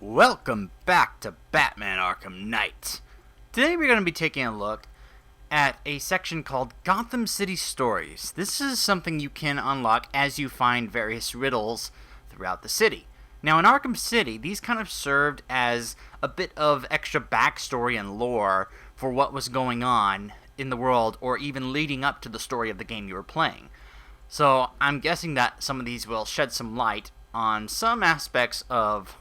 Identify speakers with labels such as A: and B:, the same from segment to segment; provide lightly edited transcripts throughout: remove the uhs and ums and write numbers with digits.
A: Welcome back to Batman Arkham Knight. Today we're going to be taking a look at a section called Gotham City Stories. This is something you can unlock as you find various riddles throughout the city. Now in Arkham City, these kind of served as a bit of extra backstory and lore for what was going on in the world or even leading up to the story of the game you were playing. So I'm guessing that some of these will shed some light on some aspects of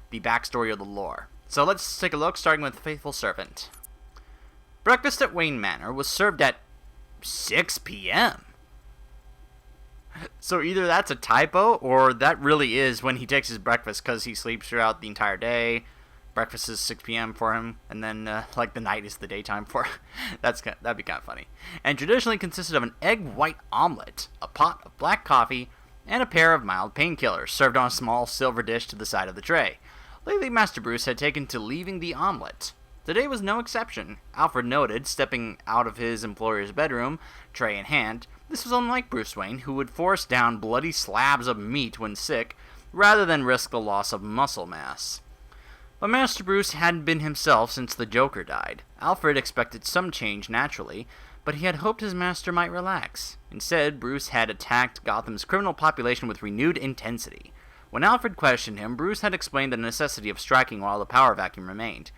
A: the backstory of the lore. So let's take a look, starting with Faithful Servant. Breakfast at Wayne Manor was served at 6 p.m. So either that's a typo, or that really is when he takes his breakfast, because he sleeps throughout the entire day. Breakfast is 6 p.m. for him, and then the night is the daytime for him. That'd be kind of funny. And traditionally consisted of an egg white omelet, a pot of black coffee, and a pair of mild painkillers, served on a small silver dish to the side of the tray. Lately, Master Bruce had taken to leaving the omelet. Today was no exception. Alfred noted, stepping out of his employer's bedroom, tray in hand. This was unlike Bruce Wayne, who would force down bloody slabs of meat when sick, rather than risk the loss of muscle mass. But Master Bruce hadn't been himself since the Joker died. Alfred expected some change naturally, but he had hoped his master might relax. Instead, Bruce had attacked Gotham's criminal population with renewed intensity. When Alfred questioned him, Bruce had explained the necessity of striking while the power vacuum remained.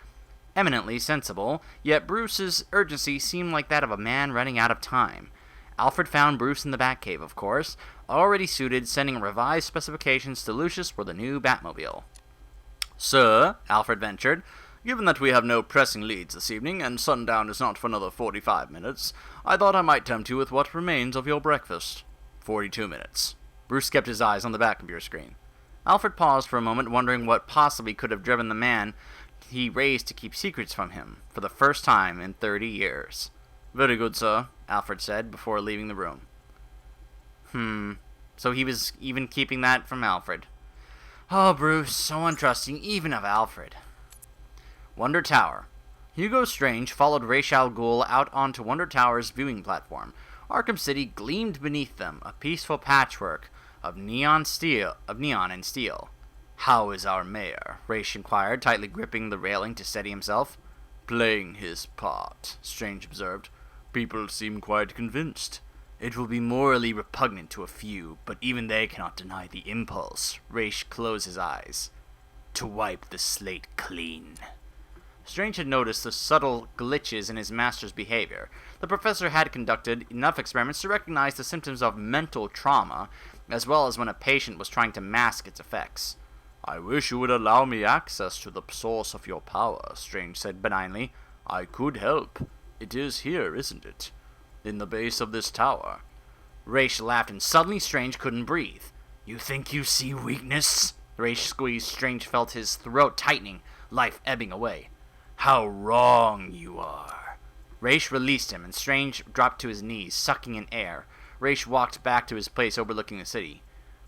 A: Eminently sensible, yet Bruce's urgency seemed like that of a man running out of time. Alfred found Bruce in the Batcave, of course, already suited, sending revised specifications to Lucius for the new Batmobile. "Sir," Alfred ventured, "given that we have no pressing leads this evening, and sundown is not for another 45 minutes, I thought I might tempt you with what remains of your breakfast." 42 minutes. Bruce kept his eyes on the back of your screen. Alfred paused for a moment, wondering what possibly could have driven the man he raised to keep secrets from him, for the first time in 30 years. "Very good, sir," Alfred said, before leaving the room. So he was even keeping that from Alfred. Oh, Bruce, so untrusting, even of Alfred. Wonder Tower. Hugo Strange followed Ra's al Ghul out onto Wonder Tower's viewing platform. Arkham City gleamed beneath them, a peaceful patchwork of neon and steel. "How is our mayor?" Ra's inquired, tightly gripping the railing to steady himself. "Playing his part," Strange observed. "People seem quite convinced. It will be morally repugnant to a few, but even they cannot deny the impulse." Ra's closed his eyes. "To wipe the slate clean." Strange had noticed the subtle glitches in his master's behavior. The professor had conducted enough experiments to recognize the symptoms of mental trauma, as well as when a patient was trying to mask its effects. "I wish you would allow me access to the source of your power," Strange said benignly. "I could help. It is here, isn't it? In the base of this tower." Ra's laughed, and suddenly Strange couldn't breathe. "You think you see weakness?" Ra's squeezed. Strange felt his throat tightening, life ebbing away. "How wrong you are." Ra's released him, and Strange dropped to his knees, sucking in air. Ra's walked back to his place overlooking the city.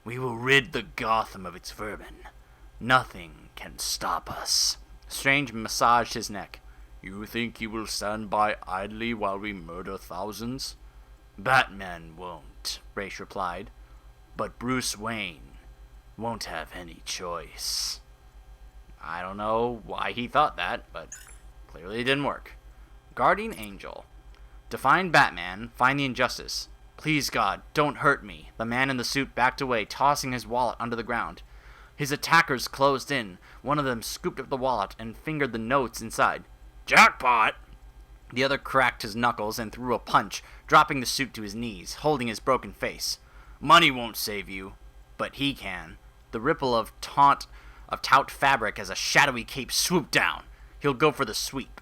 A: "We will rid the Gotham of its vermin. Nothing can stop us." Strange massaged his neck. "You think you will stand by idly while we murder thousands?" "Batman won't," Ra's replied. "But Bruce Wayne won't have any choice." I don't know why he thought that, but clearly it didn't work. Guardian Angel. To find Batman, find the injustice. "Please, God, don't hurt me." The man in the suit backed away, tossing his wallet under the ground. His attackers closed in. One of them scooped up the wallet and fingered the notes inside. "Jackpot!" The other cracked his knuckles and threw a punch, dropping the suit to his knees, holding his broken face. "Money won't save you, but he can." The ripple of taut fabric as a shadowy cape swooped down. He'll go for the sweep.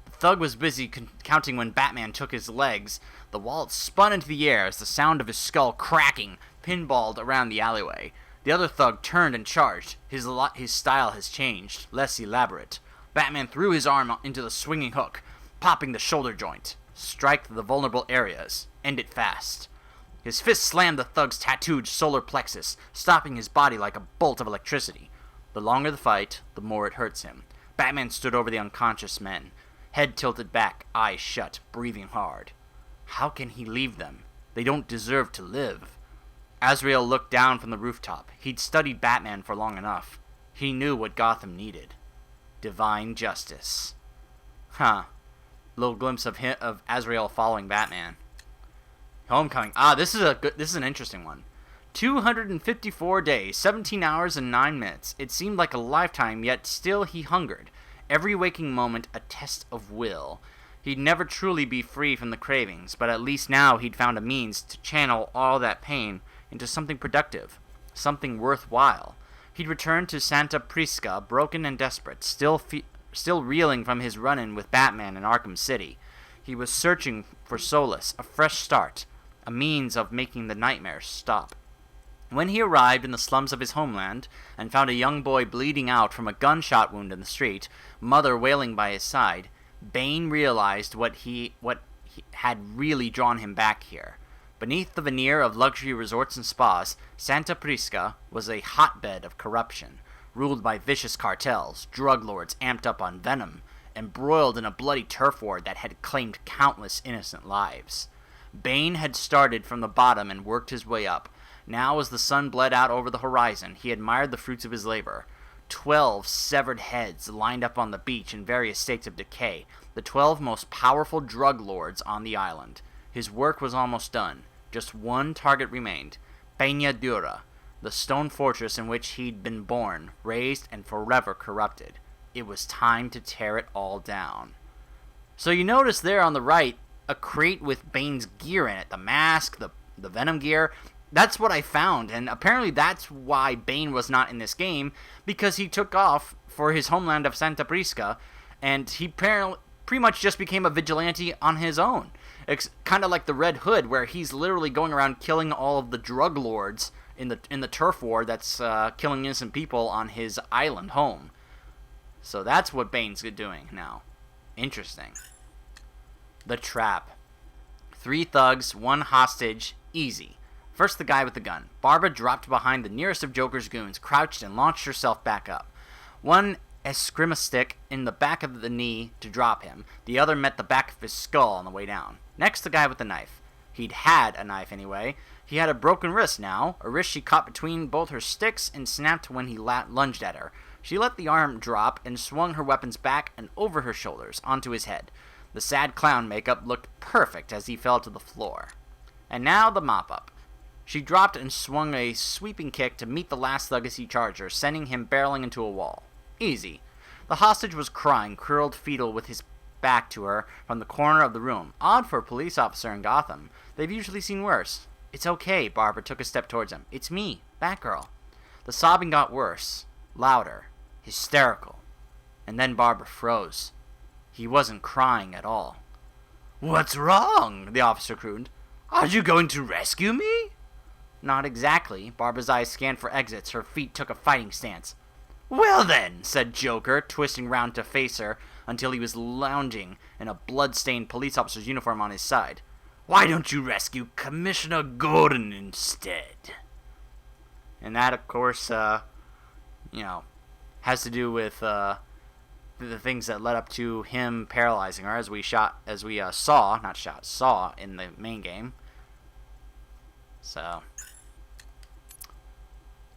A: The thug was busy counting when Batman took his legs. The wallet spun into the air as the sound of his skull cracking pinballed around the alleyway. The other thug turned and charged. His style has changed, less elaborate. Batman threw his arm into the swinging hook, popping the shoulder joint. Strike the vulnerable areas. End it fast. His fist slammed the thug's tattooed solar plexus, stopping his body like a bolt of electricity. The longer the fight, the more it hurts him. Batman stood over the unconscious men, head tilted back, eyes shut, breathing hard. How can he leave them? They don't deserve to live. Azrael looked down from the rooftop. He'd studied Batman for long enough. He knew what Gotham needed. Divine justice. Huh. Little glimpse of Azrael following Batman. Homecoming. This is an interesting one. 254 days, 17 hours and 9 minutes. It seemed like a lifetime, yet still he hungered. Every waking moment a test of will. He'd never truly be free from the cravings, but at least now he'd found a means to channel all that pain into something productive, something worthwhile. He'd returned to Santa Prisca, broken and desperate, still reeling from his run-in with Batman in Arkham City. He was searching for solace, a fresh start, a means of making the nightmares stop. When he arrived in the slums of his homeland and found a young boy bleeding out from a gunshot wound in the street, mother wailing by his side, Bane realized what had really drawn him back here. Beneath the veneer of luxury resorts and spas, Santa Prisca was a hotbed of corruption, ruled by vicious cartels, drug lords amped up on venom, embroiled in a bloody turf war that had claimed countless innocent lives. Bane had started from the bottom and worked his way up. Now, as the sun bled out over the horizon, he admired the fruits of his labor. 12 severed heads lined up on the beach in various states of decay, the 12 most powerful drug lords on the island. His work was almost done. Just one target remained, Peña Dura, the stone fortress in which he'd been born, raised, and forever corrupted. It was time to tear it all down. So you notice there on the right, a crate with Bane's gear in it, the mask, the Venom gear. That's what I found, and apparently that's why Bane was not in this game, because he took off for his homeland of Santa Prisca, and he pretty much just became a vigilante on his own. It's kind of like the Red Hood, where he's literally going around killing all of the drug lords in the turf war that's killing innocent people on his island home. So that's what Bane's doing now. Interesting. The Trap. 3 thugs, 1 hostage, easy. First, the guy with the gun. Barbara dropped behind the nearest of Joker's goons, crouched, and launched herself back up. One escrima stick in the back of the knee to drop him. The other met the back of his skull on the way down. Next, the guy with the knife. He'd had a knife anyway. He had a broken wrist now, a wrist she caught between both her sticks and snapped when he lunged at her. She let the arm drop and swung her weapons back and over her shoulders, onto his head. The sad clown makeup looked perfect as he fell to the floor. And now the mop-up. She dropped and swung a sweeping kick to meet the last thug as he charged her, sending him barreling into a wall. Easy. The hostage was crying, curled fetal with his back to her from the corner of the room. Odd for a police officer in Gotham. They've usually seen worse. It's okay, Barbara took a step towards him. It's me, Batgirl. The sobbing got worse, louder, hysterical. And then Barbara froze. He wasn't crying at all. "What's wrong?" the officer crooned. "Are you going to rescue me?" Not exactly. Barbara's eyes scanned for exits. Her feet took a fighting stance. "Well then," said Joker, twisting round to face her until he was lounging in a blood-stained police officer's uniform on his side. "Why don't you rescue Commissioner Gordon instead?" And that, of course, has to do with the things that led up to him paralyzing her, as we saw in the main game. So,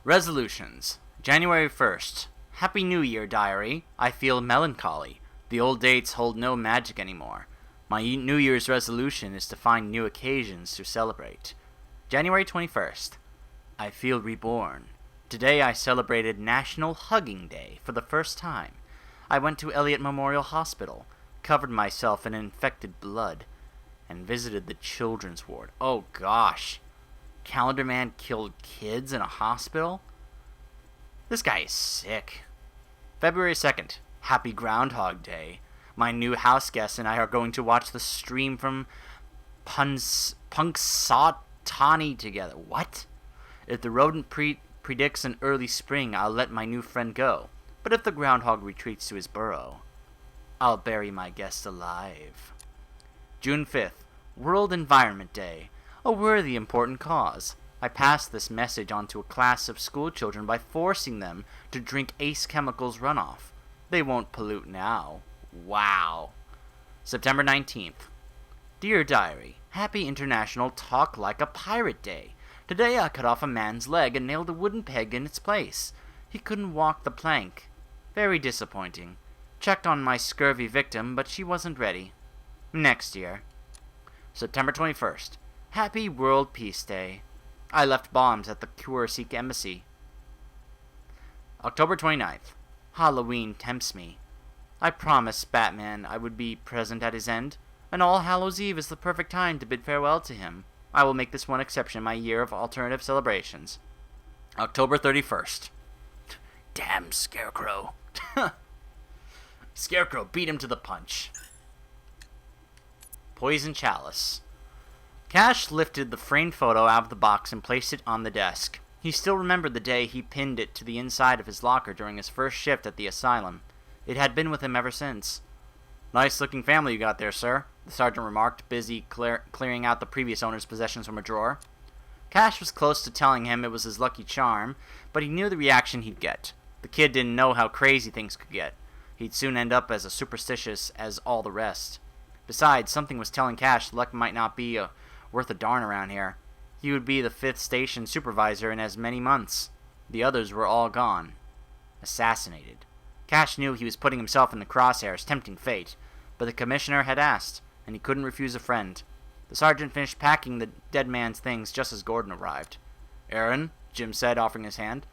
A: resolutions. January 1st. Happy New Year, diary. I feel melancholy. The old dates hold no magic anymore. My New Year's resolution is to find new occasions to celebrate. January 21st. I feel reborn. Today I celebrated National Hugging Day for the first time. I went to Elliott Memorial Hospital, covered myself in infected blood, and visited the children's ward. Oh gosh. Calendar Man killed kids in a hospital? This guy is sick. February 2nd. Happy Groundhog Day. My new house guests and I are going to watch the stream from Punxsutawney together. What? If the rodent predicts an early spring, I'll let my new friend go. But if the groundhog retreats to his burrow, I'll bury my guest alive. June 5th. World Environment Day. A worthy, important cause. I passed this message on to a class of school children by forcing them to drink Ace Chemicals runoff. They won't pollute now. Wow. September 19th. Dear Diary, Happy International Talk Like a Pirate Day. Today I cut off a man's leg and nailed a wooden peg in its place. He couldn't walk the plank. Very disappointing. Checked on my scurvy victim, but she wasn't ready. Next year. September 21st. Happy World Peace Day. I left bombs at the Kurosik Embassy. October 29th. Halloween tempts me. I promised Batman I would be present at his end, and All Hallows Eve is the perfect time to bid farewell to him. I will make this one exception my year of alternative celebrations. October 31st. Damn Scarecrow. Scarecrow beat him to the punch. Poison Chalice. Cash lifted the framed photo out of the box and placed it on the desk. He still remembered the day he pinned it to the inside of his locker during his first shift at the asylum. It had been with him ever since. Nice-looking family you got there, sir, the sergeant remarked, busy clearing out the previous owner's possessions from a drawer. Cash was close to telling him it was his lucky charm, but he knew the reaction he'd get. The kid didn't know how crazy things could get. He'd soon end up as superstitious as all the rest. Besides, something was telling Cash luck might not be worth a darn around here. He would be the 5th station supervisor in as many months. The others were all gone. Assassinated. Cash knew he was putting himself in the crosshairs, tempting fate, but the commissioner had asked, and he couldn't refuse a friend. The sergeant finished packing the dead man's things just as Gordon arrived. "Aaron," Jim said, offering his hand.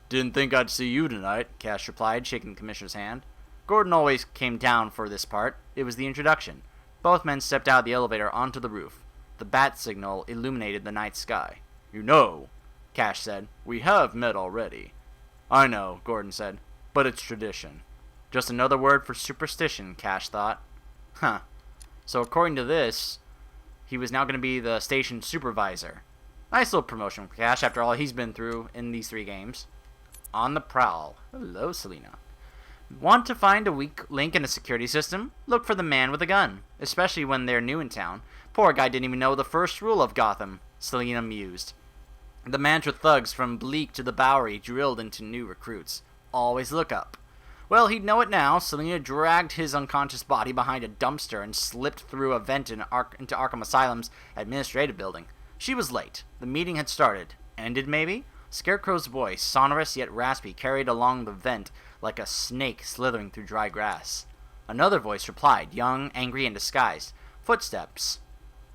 A: "Didn't think I'd see you tonight," Cash replied, shaking the commissioner's hand. Gordon always came down for this part. It was the introduction. Both men stepped out of the elevator onto the roof. The bat signal illuminated the night sky. "You know," Cash said, "we have met already." "I know," Gordon said, "but it's tradition." Just another word for superstition, Cash thought. Huh. So according to this, he was now going to be the station supervisor. Nice little promotion for Cash after all he's been through in these 3 games. On the prowl. Hello, Selina. Want to find a weak link in a security system? Look for the man with a gun, especially when they're new in town. Poor guy didn't even know the first rule of Gotham, Selina mused. The mantra thugs from Bleak to the Bowery drilled into new recruits. Always look up. Well, he'd know it now. Selina dragged his unconscious body behind a dumpster and slipped through a vent into Arkham Asylum's administrative building. She was late. The meeting had started. Ended, maybe? Scarecrow's voice, sonorous yet raspy, carried along the vent like a snake slithering through dry grass. Another voice replied, young, angry, and disguised. Footsteps.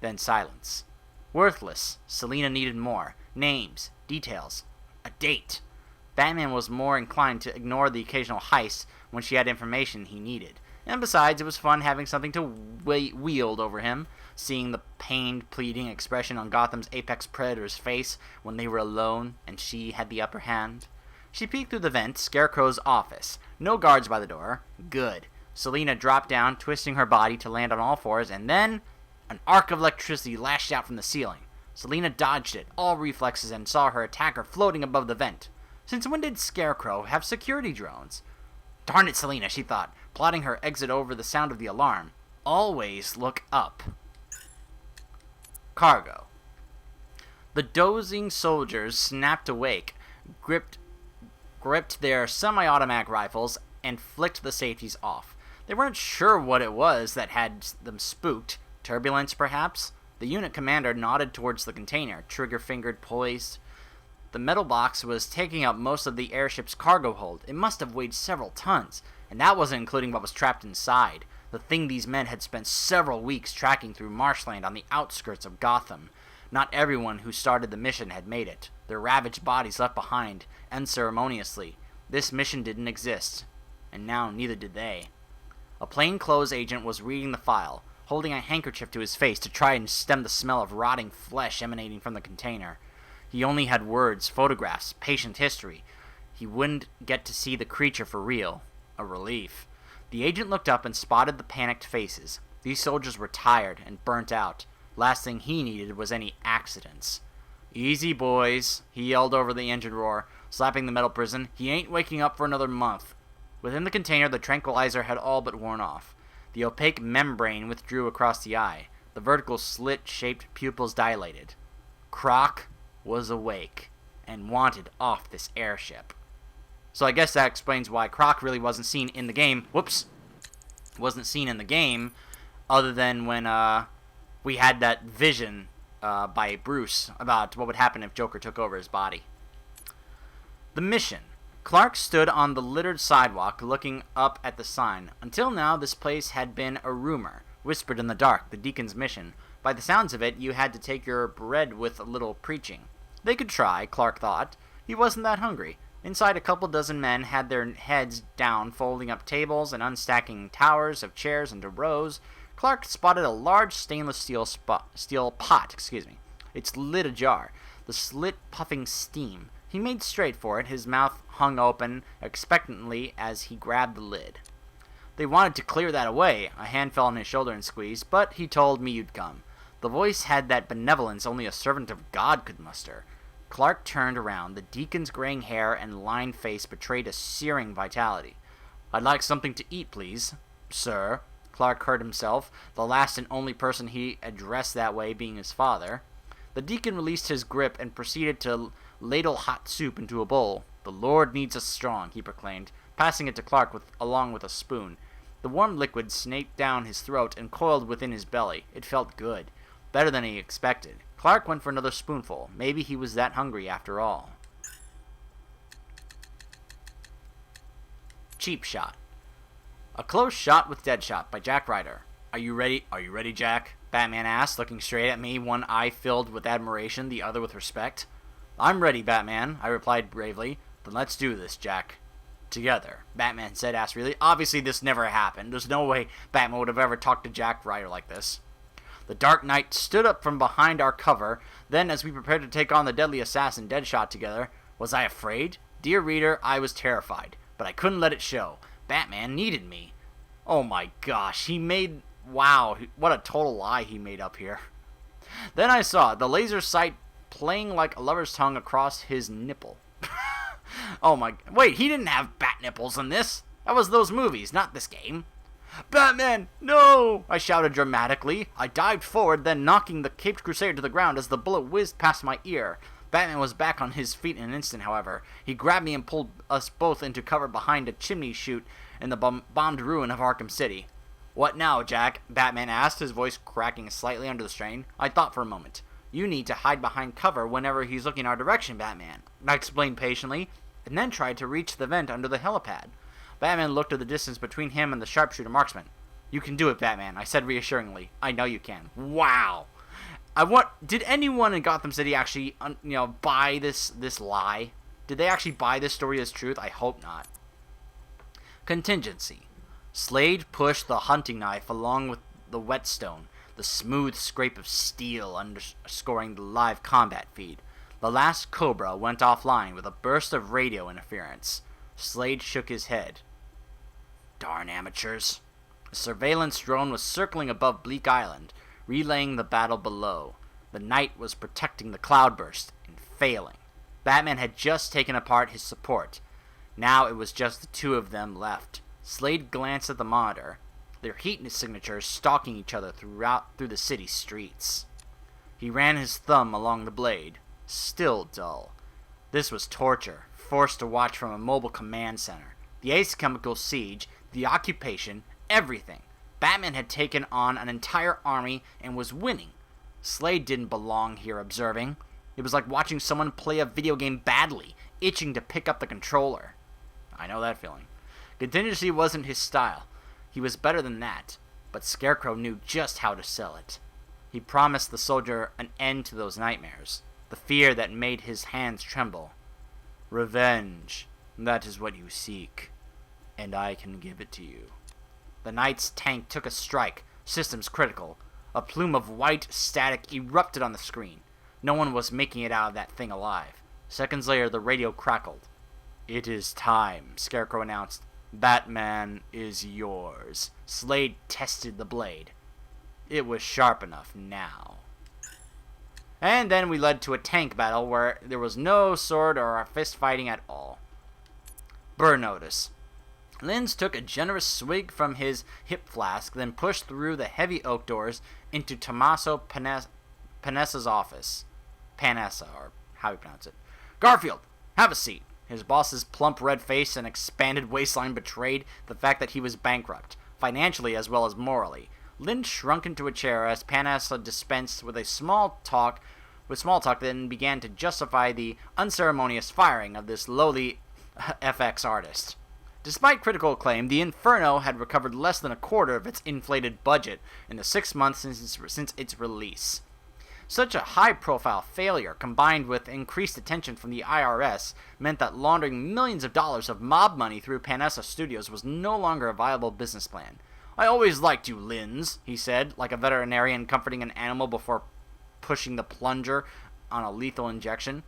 A: Then silence. Worthless. Selina needed more. Names. Details. A date. Batman was more inclined to ignore the occasional heist when she had information he needed. And besides, it was fun having something to wield over him, seeing the pained, pleading expression on Gotham's apex predator's face when they were alone and she had the upper hand. She peeked through the vent, Scarecrow's office. No guards by the door. Good. Selina dropped down, twisting her body to land on all fours, and then an arc of electricity lashed out from the ceiling. Selina dodged it, all reflexes, and saw her attacker floating above the vent. Since when did Scarecrow have security drones? Darn it, Selina, she thought, plotting her exit over the sound of the alarm. Always look up. Cargo. The dozing soldiers snapped awake, gripped their semi-automatic rifles, and flicked the safeties off. They weren't sure what it was that had them spooked. Turbulence, perhaps? The unit commander nodded towards the container, trigger-fingered, poised. The metal box was taking up most of the airship's cargo hold. It must have weighed several tons, and that wasn't including what was trapped inside, the thing these men had spent several weeks tracking through marshland on the outskirts of Gotham. Not everyone who started the mission had made it. Their ravaged bodies left behind, unceremoniously. This mission didn't exist, and now neither did they. A plainclothes agent was reading the file, holding a handkerchief to his face to try and stem the smell of rotting flesh emanating from the container. He only had words, photographs, patient history. He wouldn't get to see the creature for real. A relief. The agent looked up and spotted the panicked faces. These soldiers were tired and burnt out. Last thing he needed was any accidents. "Easy, boys," he yelled over the engine roar, slapping the metal prison. "He ain't waking up for another month." Within the container, the tranquilizer had all but worn off. The opaque membrane withdrew across the eye. The vertical slit-shaped pupils dilated. Croc was awake and wanted off this airship. So I guess that explains why Croc really wasn't seen in the game. Wasn't seen in the game, other than when we had that vision by Bruce about what would happen if Joker took over his body. The mission. Clark stood on the littered sidewalk looking up at the sign. Until now, this place had been a rumor, whispered in the dark, the deacon's mission. By the sounds of it, you had to take your bread with a little preaching. They could try, Clark thought. He wasn't that hungry. Inside, a couple dozen men had their heads down, folding up tables and unstacking towers of chairs into rows. Clark spotted a large stainless steel pot. Its lid ajar, the slit puffing steam. He made straight for it, his mouth hung open expectantly as he grabbed the lid. They wanted to clear that away. A hand fell on his shoulder and squeezed, but he told me you'd come. The voice had that benevolence only a servant of God could muster. Clark turned around. The deacon's graying hair and lined face betrayed a searing vitality. "I'd like something to eat, please." "Sir," Clark heard himself, the last and only person he addressed that way being his father. The deacon released his grip and proceeded to ladle hot soup into a bowl. "The Lord needs us strong," he proclaimed, passing it to Clark along with a spoon. The warm liquid snaked down his throat and coiled within his belly. It felt good. Better than he expected. Clark went for another spoonful. Maybe he was that hungry after all. Cheap Shot. A Close Shot with Deadshot by Jack Ryder. Are you ready, Jack?" Batman asked, looking straight at me, one eye filled with admiration, the other with respect. "I'm ready, Batman," I replied bravely. "Then let's do this, Jack." "Together," Batman said aspirely. Obviously this never happened. There's no way Batman would have ever talked to Jack Ryder like this. The Dark Knight stood up from behind our cover. Then, as we prepared to take on the deadly assassin Deadshot together, was I afraid? Dear reader, I was terrified, but I couldn't let it show. Batman needed me. Oh my gosh, wow, what a total lie he made up here. Then I saw the laser sight playing like a lover's tongue across his nipple. Wait, he didn't have bat nipples in this. That was those movies, not this game. "Batman, no!" I shouted dramatically. I dived forward, then knocking the Caped Crusader to the ground as the bullet whizzed past my ear. Batman was back on his feet in an instant, however. He grabbed me and pulled us both into cover behind a chimney chute in the bombed ruin of Arkham City. "What now, Jack?" Batman asked, his voice cracking slightly under the strain. I thought for a moment. "You need to hide behind cover whenever he's looking our direction, Batman," I explained patiently, and then tried to reach the vent under the helipad. Batman looked at the distance between him and the sharpshooter marksman. "You can do it, Batman," I said reassuringly. "I know you can." Wow. Did anyone in Gotham City actually, buy this lie? Did they actually buy this story as truth? I hope not. Contingency. Slade pushed the hunting knife along with the whetstone, the smooth scrape of steel underscoring the live combat feed. The last Cobra went offline with a burst of radio interference. Slade shook his head. "Darn amateurs." A surveillance drone was circling above Bleak Island, relaying the battle below. The Knight was protecting the cloudburst and failing. Batman had just taken apart his support. Now it was just the two of them left. Slade glanced at the monitor, their heat signatures stalking each other through the city streets. He ran his thumb along the blade. Still dull. This was torture, forced to watch from a mobile command center. The Ace Chemical siege, the occupation, everything. Batman had taken on an entire army and was winning. Slade didn't belong here observing. It was like watching someone play a video game badly, itching to pick up the controller. I know that feeling. Contingency wasn't his style. He was better than that, but Scarecrow knew just how to sell it. He promised the soldier an end to those nightmares, the fear that made his hands tremble. "Revenge, that is what you seek, and I can give it to you." The Knight's tank took a strike, systems critical. A plume of white static erupted on the screen. No one was making it out of that thing alive. Seconds later, the radio crackled. "It is time," Scarecrow announced. "Batman is yours." Slade tested the blade. It was sharp enough now. And then we led to a tank battle where there was no sword or fist fighting at all. Burr notice. Linz took a generous swig from his hip flask, then pushed through the heavy oak doors into Tommaso Panessa's office. Panessa, or how you pronounce it. "Garfield, have a seat." His boss's plump red face and expanded waistline betrayed the fact that he was bankrupt, financially as well as morally. Linz shrunk into a chair as Panessa dispensed with small talk, then began to justify the unceremonious firing of this lowly FX artist. Despite critical acclaim, the Inferno had recovered less than a quarter of its inflated budget in the 6 months since its release. Such a high-profile failure, combined with increased attention from the IRS, meant that laundering millions of dollars of mob money through Panessa Studios was no longer a viable business plan. "I always liked you, Linz," he said, like a veterinarian comforting an animal before pushing the plunger on a lethal injection.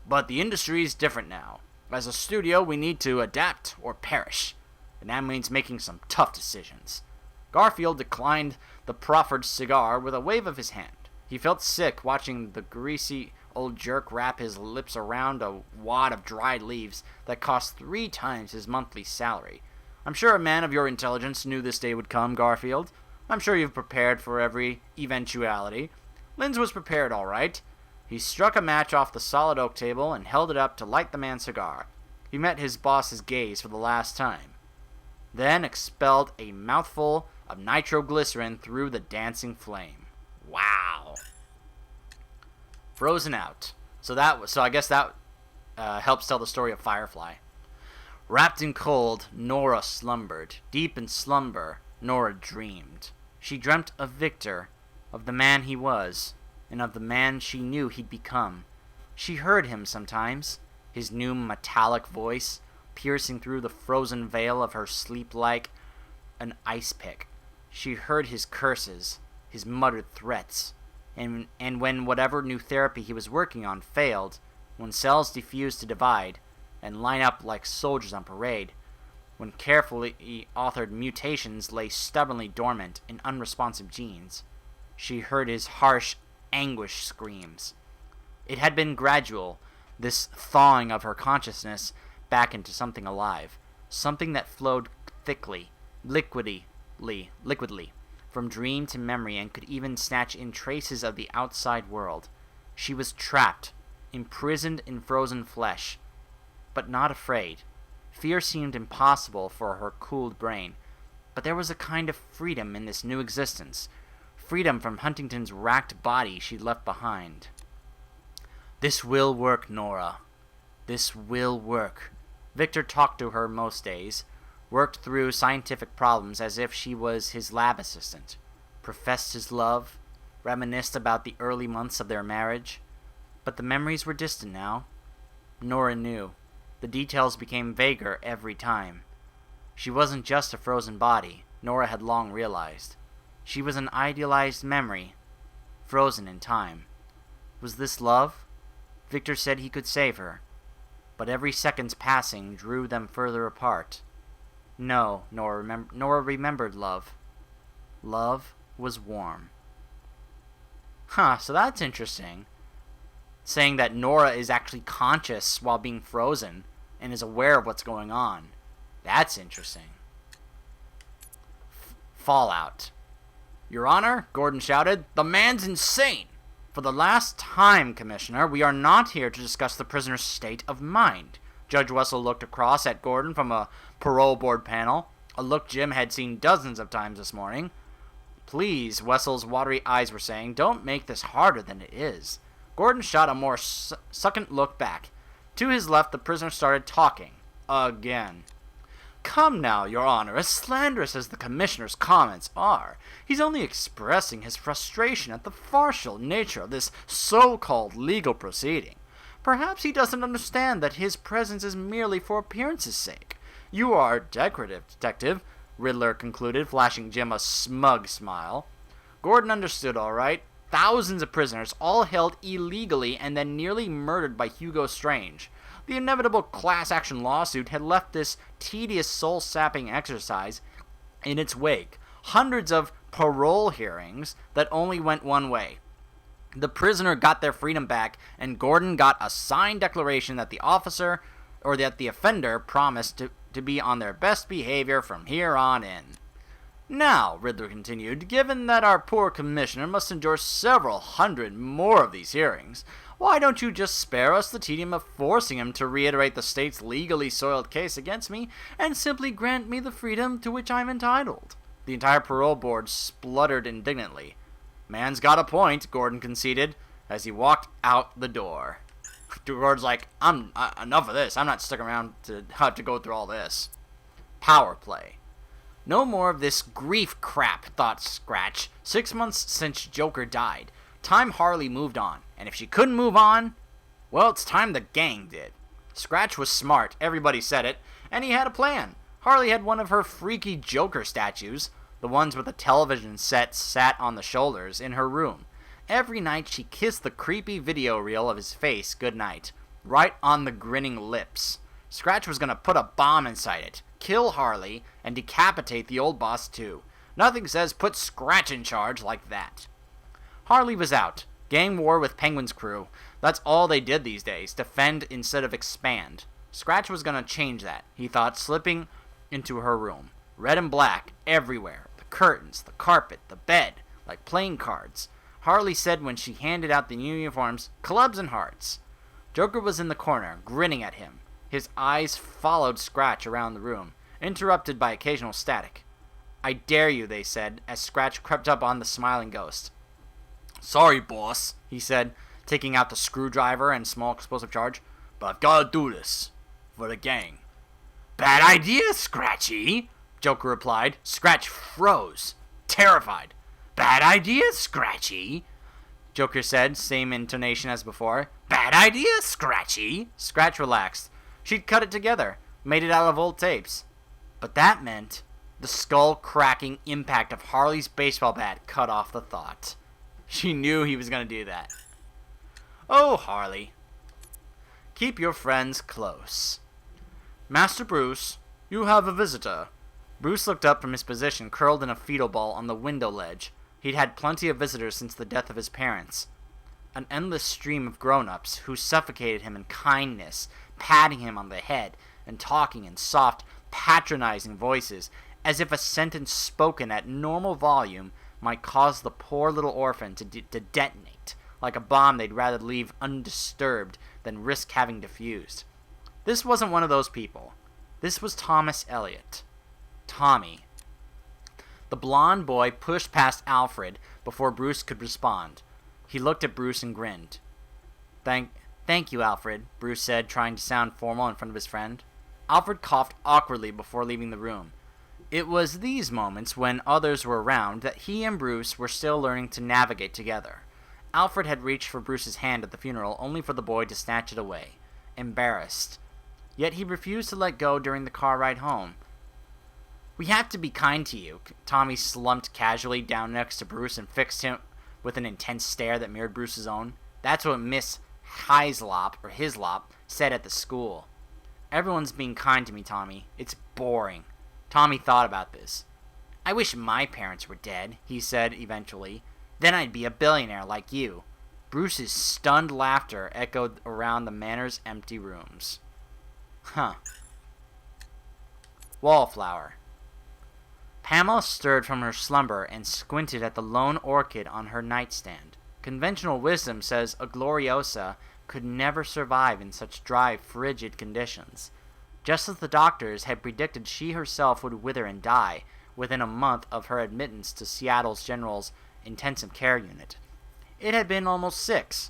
A: "But the industry is different now. As a studio, we need to adapt or perish. And that means making some tough decisions." Garfield declined the proffered cigar with a wave of his hand. He felt sick watching the greasy old jerk wrap his lips around a wad of dried leaves that cost 3 times his monthly salary. "I'm sure a man of your intelligence knew this day would come, Garfield. I'm sure you've prepared for every eventuality." Linz was prepared, all right. He struck a match off the solid oak table and held it up to light the man's cigar. He met his boss's gaze for the last time, then expelled a mouthful of nitroglycerin through the dancing flame. Wow. Frozen out. So I guess that helps tell the story of Firefly. Wrapped in cold, Nora slumbered. Deep in slumber, Nora dreamed. She dreamt of Victor, of the man he was, and of the man she knew he'd become. She heard him sometimes, his new metallic voice piercing through the frozen veil of her sleep like an ice pick. She heard his curses, his muttered threats, and when whatever new therapy he was working on failed, when cells diffused to divide and line up like soldiers on parade, when carefully authored mutations lay stubbornly dormant in unresponsive genes, she heard his harsh anguish screams. It had been gradual, this thawing of her consciousness back into something alive, something that flowed thickly, liquidly, from dream to memory and could even snatch in traces of the outside world. She was trapped, imprisoned in frozen flesh, but not afraid. Fear seemed impossible for her cooled brain, but there was a kind of freedom in this new existence, freedom from Huntington's racked body she'd left behind. "This will work, Nora. This will work." Victor talked to her most days, worked through scientific problems as if she was his lab assistant, professed his love, reminisced about the early months of their marriage. But the memories were distant now. Nora knew. The details became vaguer every time. She wasn't just a frozen body, Nora had long realized. She was an idealized memory, frozen in time. Was this love? Victor said he could save her, but every second's passing drew them further apart. No, Nora remembered love. Love was warm. So that's interesting. Saying that Nora is actually conscious while being frozen and is aware of what's going on. That's interesting. Fallout. "Your Honor," Gordon shouted, "the man's insane! For the last time, Commissioner, we are not here to discuss the prisoner's state of mind." Judge Wessel looked across at Gordon from a parole board panel, a look Jim had seen dozens of times this morning. "Please," Wessel's watery eyes were saying, "don't make this harder than it is." Gordon shot a more succulent look back. To his left, the prisoner started talking. Again. "Come now, Your Honor, as slanderous as the Commissioner's comments are, he's only expressing his frustration at the farcical nature of this so-called legal proceeding. Perhaps he doesn't understand that his presence is merely for appearance's sake. You are decorative, Detective," Riddler concluded, flashing Jim a smug smile. Gordon understood all right. Thousands of prisoners, all held illegally and then nearly murdered by Hugo Strange. The inevitable class-action lawsuit had left this tedious soul-sapping exercise in its wake. Hundreds of parole hearings that only went one way. The prisoner got their freedom back, and Gordon got a signed declaration that the officer, or that the offender, promised to be on their best behavior from here on in. "Now," Riddler continued, "given that our poor commissioner must endure several hundred more of these hearings, why don't you just spare us the tedium of forcing him to reiterate the state's legally soiled case against me, and simply grant me the freedom to which I'm entitled?" The entire parole board spluttered indignantly. "Man's got a point," Gordon conceded, as he walked out the door. Gord's like, enough of this. I'm not sticking around to have to go through all this. Power play. No more of this grief crap, thought Scratch. 6 months since Joker died. Time Harley moved on. And if she couldn't move on, well, it's time the gang did. Scratch was smart, everybody said it, and he had a plan. Harley had one of her freaky Joker statues, the ones with the television set sat on the shoulders, in her room. Every night she kissed the creepy video reel of his face goodnight, right on the grinning lips. Scratch was gonna put a bomb inside it, kill Harley, and decapitate the old boss too. Nothing says put Scratch in charge like that. Harley was out. Gang war with Penguin's crew. That's all they did these days, defend instead of expand. Scratch was gonna change that, he thought, slipping into her room. Red and black, everywhere. The curtains, the carpet, the bed, like playing cards. Harley said when she handed out the new uniforms, clubs and hearts. Joker was in the corner, grinning at him. His eyes followed Scratch around the room, interrupted by occasional static. I dare you, they said, as Scratch crept up on the smiling ghost. Sorry, boss, he said, taking out the screwdriver and small explosive charge, but I've got to do this. For the gang. Bad idea, Scratchy, Joker replied. Scratch froze, terrified. Bad idea, Scratchy, Joker said, same intonation as before. Bad idea, Scratchy. Scratch relaxed. She'd cut it together, made it out of old tapes. But that meant the skull-cracking impact of Harley's baseball bat cut off the thought. She knew he was going to do that. Oh, Harley. Keep your friends close. Master Bruce, you have a visitor. Bruce looked up from his position, curled in a fetal ball on the window ledge. He'd had plenty of visitors since the death of his parents. An endless stream of grown-ups who suffocated him in kindness, patting him on the head and talking in soft, patronizing voices, as if a sentence spoken at normal volume might cause the poor little orphan to detonate, like a bomb they'd rather leave undisturbed than risk having diffused. This wasn't one of those people. This was Thomas Elliot. Tommy. The blond boy pushed past Alfred before Bruce could respond. He looked at Bruce and grinned. Thank you, Alfred, Bruce said, trying to sound formal in front of his friend. Alfred coughed awkwardly before leaving the room. It was these moments, when others were around, that he and Bruce were still learning to navigate together. Alfred had reached for Bruce's hand at the funeral, only for the boy to snatch it away, embarrassed. Yet he refused to let go during the car ride home. We have to be kind to you. Tommy slumped casually down next to Bruce and fixed him with an intense stare that mirrored Bruce's own. That's what Miss Hislop said at the school. Everyone's being kind to me, Tommy. It's boring. Tommy thought about this. I wish my parents were dead, he said eventually. Then I'd be a billionaire like you. Bruce's stunned laughter echoed around the manor's empty rooms. Huh. Wallflower. Pamela stirred from her slumber and squinted at the lone orchid on her nightstand. Conventional wisdom says a Gloriosa could never survive in such dry, frigid conditions. Just as the doctors had predicted, she herself would wither and die within a month of her admittance to Seattle's General's intensive care unit. It had been almost 6,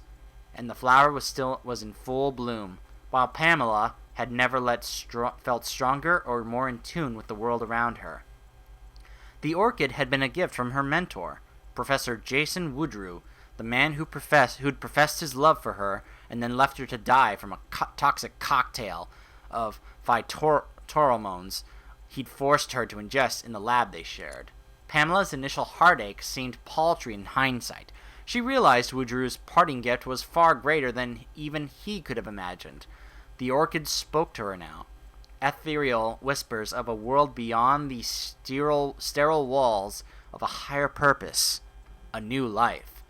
A: and the flower was in full bloom, while Pamela had never felt stronger or more in tune with the world around her. The orchid had been a gift from her mentor, Professor Jason Woodrue, the man who'd professed his love for her and then left her to die from a toxic cocktail of phytohormones he'd forced her to ingest in the lab they shared. Pamela's initial heartache seemed paltry in hindsight. She realized Woodrue's parting gift was far greater than even he could have imagined. The orchid spoke to her now. Ethereal whispers of a world beyond the sterile walls of a higher purpose, a new life.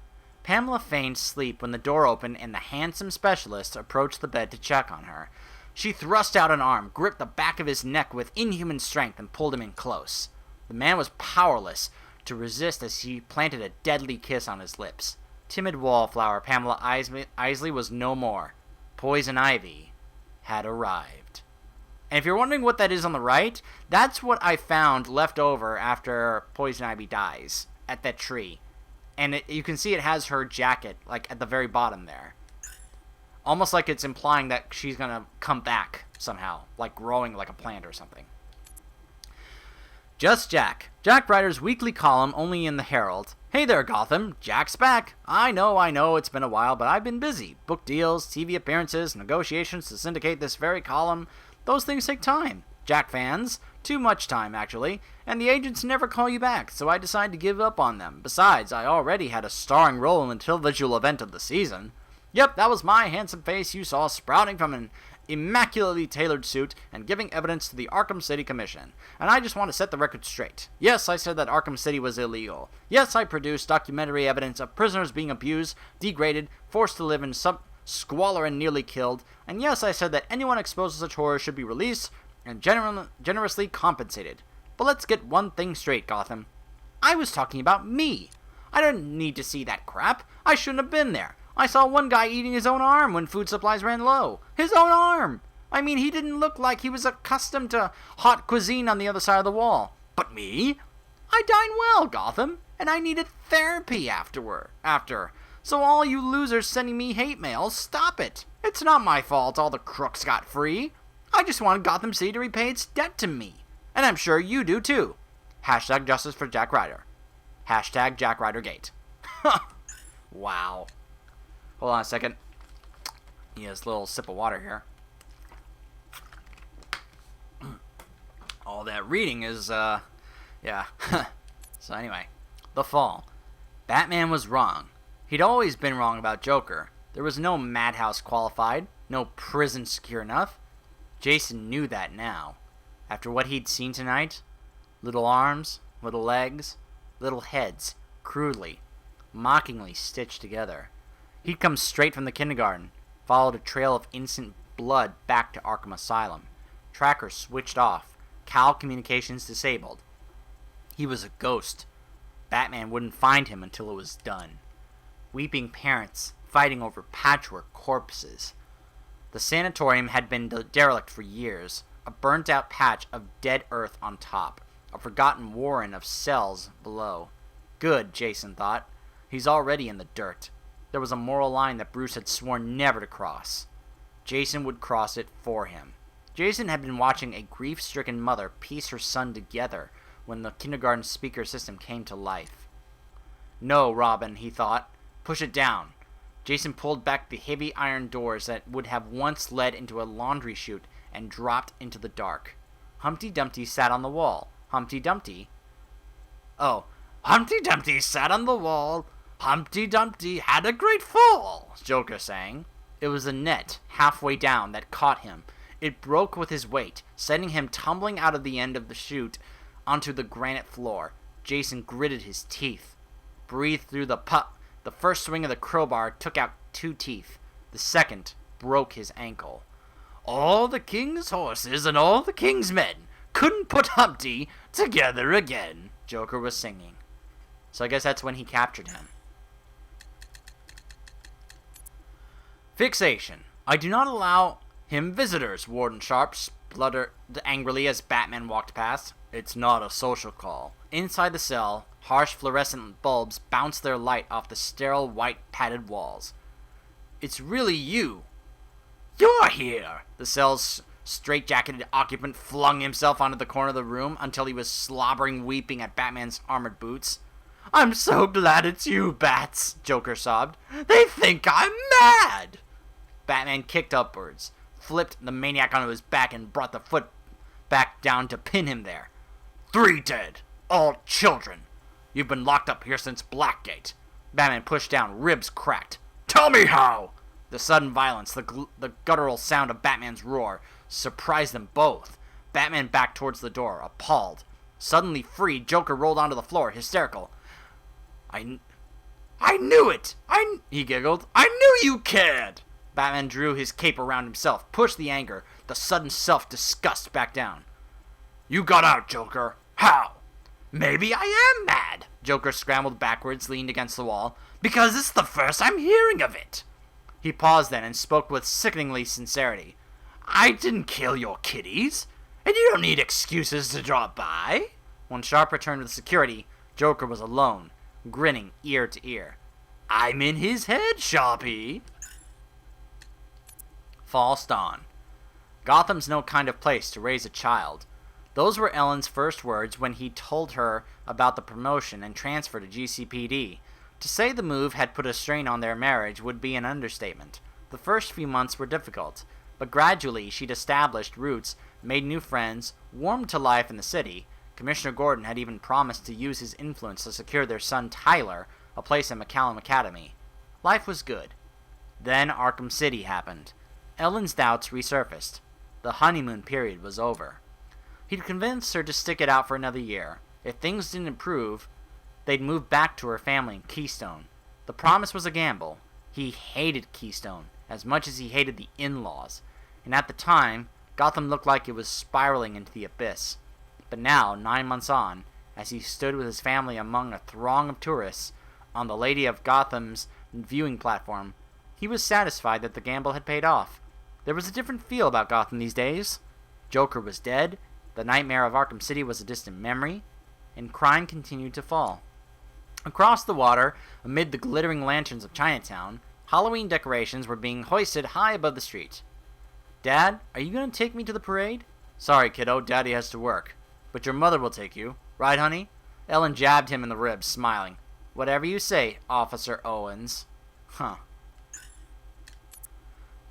A: Pamela feigned sleep when the door opened and the handsome specialist approached the bed to check on her. She thrust out an arm, gripped the back of his neck with inhuman strength, and pulled him in close. The man was powerless to resist as she planted a deadly kiss on his lips. Timid wallflower Pamela Isley was no more. Poison ivy had arrived. And if you're wondering what that is on the right, that's what I found left over after Poison Ivy dies at that tree. And you can see it has her jacket, like, at the very bottom there. Almost like it's implying that she's gonna come back somehow, like growing like a plant or something. Just Jack. Jack Ryder's weekly column only in the Herald. Hey there, Gotham. Jack's back. I know, it's been a while, but I've been busy. Book deals, TV appearances, negotiations to syndicate this very column. Those things take time. Jack fans. Too much time, actually. And the agents never call you back, so I decided to give up on them. Besides, I already had a starring role in the televisual event of the season. Yep, that was my handsome face you saw sprouting from an immaculately tailored suit and giving evidence to the Arkham City Commission. And I just want to set the record straight. Yes, I said that Arkham City was illegal. Yes, I produced documentary evidence of prisoners being abused, degraded, forced to live in squalor and nearly killed. And yes, I said that anyone exposed to such horror should be released and generously compensated. But let's get one thing straight, Gotham. I was talking about me. I didn't need to see that crap. I shouldn't have been there. I saw one guy eating his own arm when food supplies ran low. His own arm! I mean, he didn't look like he was accustomed to hot cuisine on the other side of the wall. But me? I dine well, Gotham, and I needed therapy after. So all you losers sending me hate mail, stop it. It's not my fault all the crooks got free. I just wanted Gotham City to repay its debt to me. And I'm sure you do too. Hashtag justice for Jack Ryder. Hashtag Jack Ryder Gate. Wow. Hold on a second. Yes, a little sip of water here. All that reading is, yeah. So anyway, The Fall. Batman was wrong. He'd always been wrong about Joker. There was no madhouse qualified, no prison secure enough. Jason knew that now. After what he'd seen tonight, little arms, little legs, little heads, crudely, mockingly stitched together. He'd come straight from the kindergarten, followed a trail of innocent blood back to Arkham Asylum. Trackers switched off, Cal communications disabled. He was a ghost. Batman wouldn't find him until it was done. Weeping parents fighting over patchwork corpses. The sanatorium had been derelict for years, a burnt-out patch of dead earth on top, a forgotten warren of cells below. Good, Jason thought. He's already in the dirt. There was a moral line that Bruce had sworn never to cross. Jason would cross it for him. Jason had been watching a grief-stricken mother piece her son together when the kindergarten speaker system came to life. No, Robin, he thought. Push it down. Jason pulled back the heavy iron doors that would have once led into a laundry chute and dropped into the dark. Humpty Dumpty sat on the wall. Humpty Dumpty sat on the wall. Humpty Dumpty had a great fall, Joker sang. It was a net halfway down that caught him. It broke with his weight, sending him tumbling out of the end of the chute onto the granite floor. Jason gritted his teeth, breathed through the The first swing of the crowbar took out 2 teeth. The second broke his ankle. All the king's horses and all the king's men couldn't put Humpty together again, Joker was singing. So I guess that's when he captured him. Fixation. I do not allow him visitors, Warden Sharp spluttered angrily as Batman walked past. It's not a social call. Inside the cell, harsh fluorescent bulbs bounced their light off the sterile white padded walls. It's really you. You're here! The cell's straight-jacketed occupant flung himself onto the corner of the room until he was slobbering weeping at Batman's armored boots. I'm so glad it's you, Bats, Joker sobbed. They think I'm mad! Batman kicked upwards, flipped the maniac onto his back, and brought the foot back down to pin him there. 3 dead. All children. You've been locked up here since Blackgate. Batman pushed down, ribs cracked. Tell me how! The sudden violence, the guttural sound of Batman's roar, surprised them both. Batman backed towards the door, appalled. Suddenly freed, Joker rolled onto the floor, hysterical. I knew it! He giggled. I knew you cared! Batman drew his cape around himself, pushed the anger, the sudden self-disgust back down. You got out, Joker. How? Maybe I am mad. Joker scrambled backwards, leaned against the wall. Because it's the first I'm hearing of it. He paused then and spoke with sickeningly sincerity. I didn't kill your kitties, and you don't need excuses to drop by. When Sharp returned with security, Joker was alone, grinning ear to ear. I'm in his head, Sharpie. False dawn. Gotham's no kind of place to raise a child. Those were Ellen's first words when he told her about the promotion and transfer to GCPD. To say the move had put a strain on their marriage would be an understatement. The first few months were difficult, but gradually she'd established roots, made new friends, warmed to life in the city. Commissioner Gordon had even promised to use his influence to secure their son Tyler a place at McCallum Academy. Life was good. Then Arkham City happened. Ellen's doubts resurfaced. The honeymoon period was over. He'd convinced her to stick it out for another year. If things didn't improve, they'd move back to her family in Keystone. The promise was a gamble. He hated Keystone as much as he hated the in-laws, and at the time, Gotham looked like it was spiraling into the abyss. But now, 9 months on, as he stood with his family among a throng of tourists on the Lady of Gotham's viewing platform, he was satisfied that the gamble had paid off. There was a different feel about Gotham these days. Joker was dead, the nightmare of Arkham City was a distant memory, and crime continued to fall. Across the water, amid the glittering lanterns of Chinatown, Halloween decorations were being hoisted high above the street. "Dad, are you going to take me to the parade?" "Sorry, kiddo, Daddy has to work. But your mother will take you. Right, honey?" Ellen jabbed him in the ribs, smiling. "Whatever you say, Officer Owens." Huh.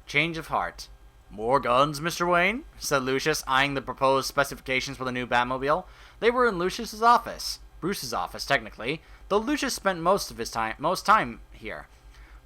A: Change of heart. "More guns, Mr. Wayne?" said Lucius, eyeing the proposed specifications for the new Batmobile. They were in Lucius's office. Bruce's office, technically, though Lucius spent most time here.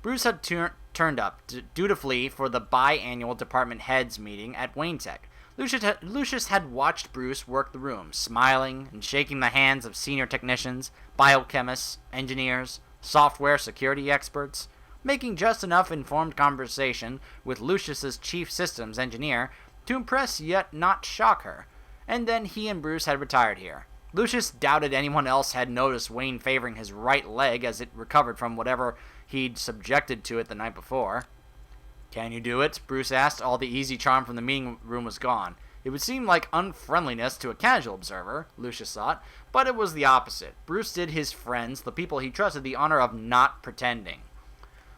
A: Bruce had turned up dutifully for the biannual department heads meeting at Wayne Tech. Lucius had watched Bruce work the room, smiling and shaking the hands of senior technicians, biochemists, engineers, software security experts, making just enough informed conversation with Lucius's chief systems engineer to impress yet not shock her. And then he and Bruce had retired here. Lucius doubted anyone else had noticed Wayne favoring his right leg as it recovered from whatever he'd subjected to it the night before. "Can you do it?" Bruce asked. All the easy charm from the meeting room was gone. It would seem like unfriendliness to a casual observer, Lucius thought, but it was the opposite. Bruce did his friends, the people he trusted, the honor of not pretending.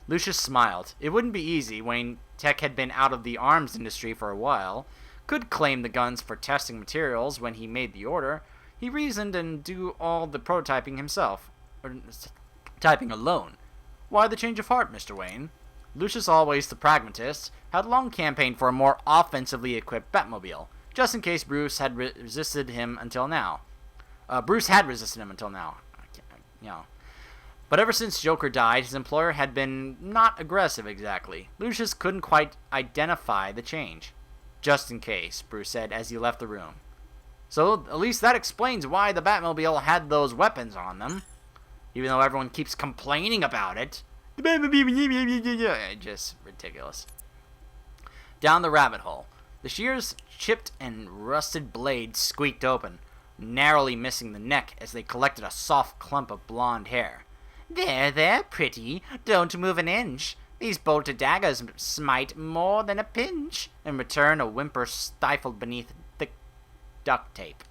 A: Lucius smiled. It wouldn't be easy. Wayne Tech had been out of the arms industry for a while, could claim the guns for testing materials when he made the order. He reasoned and do all the prototyping himself, or typing alone. Why the change of heart, Mr. Wayne? Lucius, always the pragmatist, had long campaigned for a more offensively equipped Batmobile, just in case Bruce had resisted him until now. But ever since Joker died, his employer had been not aggressive exactly. Lucius couldn't quite identify the change. "Just in case," Bruce said as he left the room. "So at least that explains why the Batmobile had those weapons on them, even though everyone keeps complaining about it." Just ridiculous. Down the rabbit hole. The shears chipped and rusted blades squeaked open, narrowly missing the neck as they collected a soft clump of blonde hair. There, pretty. Don't move an inch. These bolted daggers smite more than a pinch." In return, a whimper stifled beneath thick duct tape.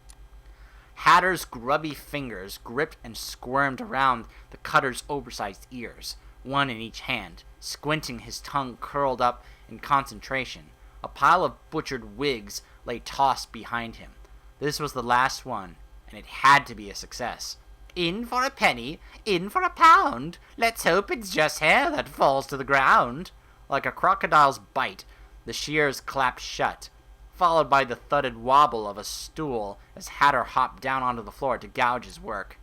A: Hatter's grubby fingers gripped and squirmed around the cutter's oversized ears, one in each hand, squinting, his tongue curled up in concentration. A pile of butchered wigs lay tossed behind him. This was the last one, and it had to be a success. "In for a penny, in for a pound. Let's hope it's just hair that falls to the ground." Like a crocodile's bite, the shears clapped shut, followed by the thudded wobble of a stool as Hatter hopped down onto the floor to gouge his work.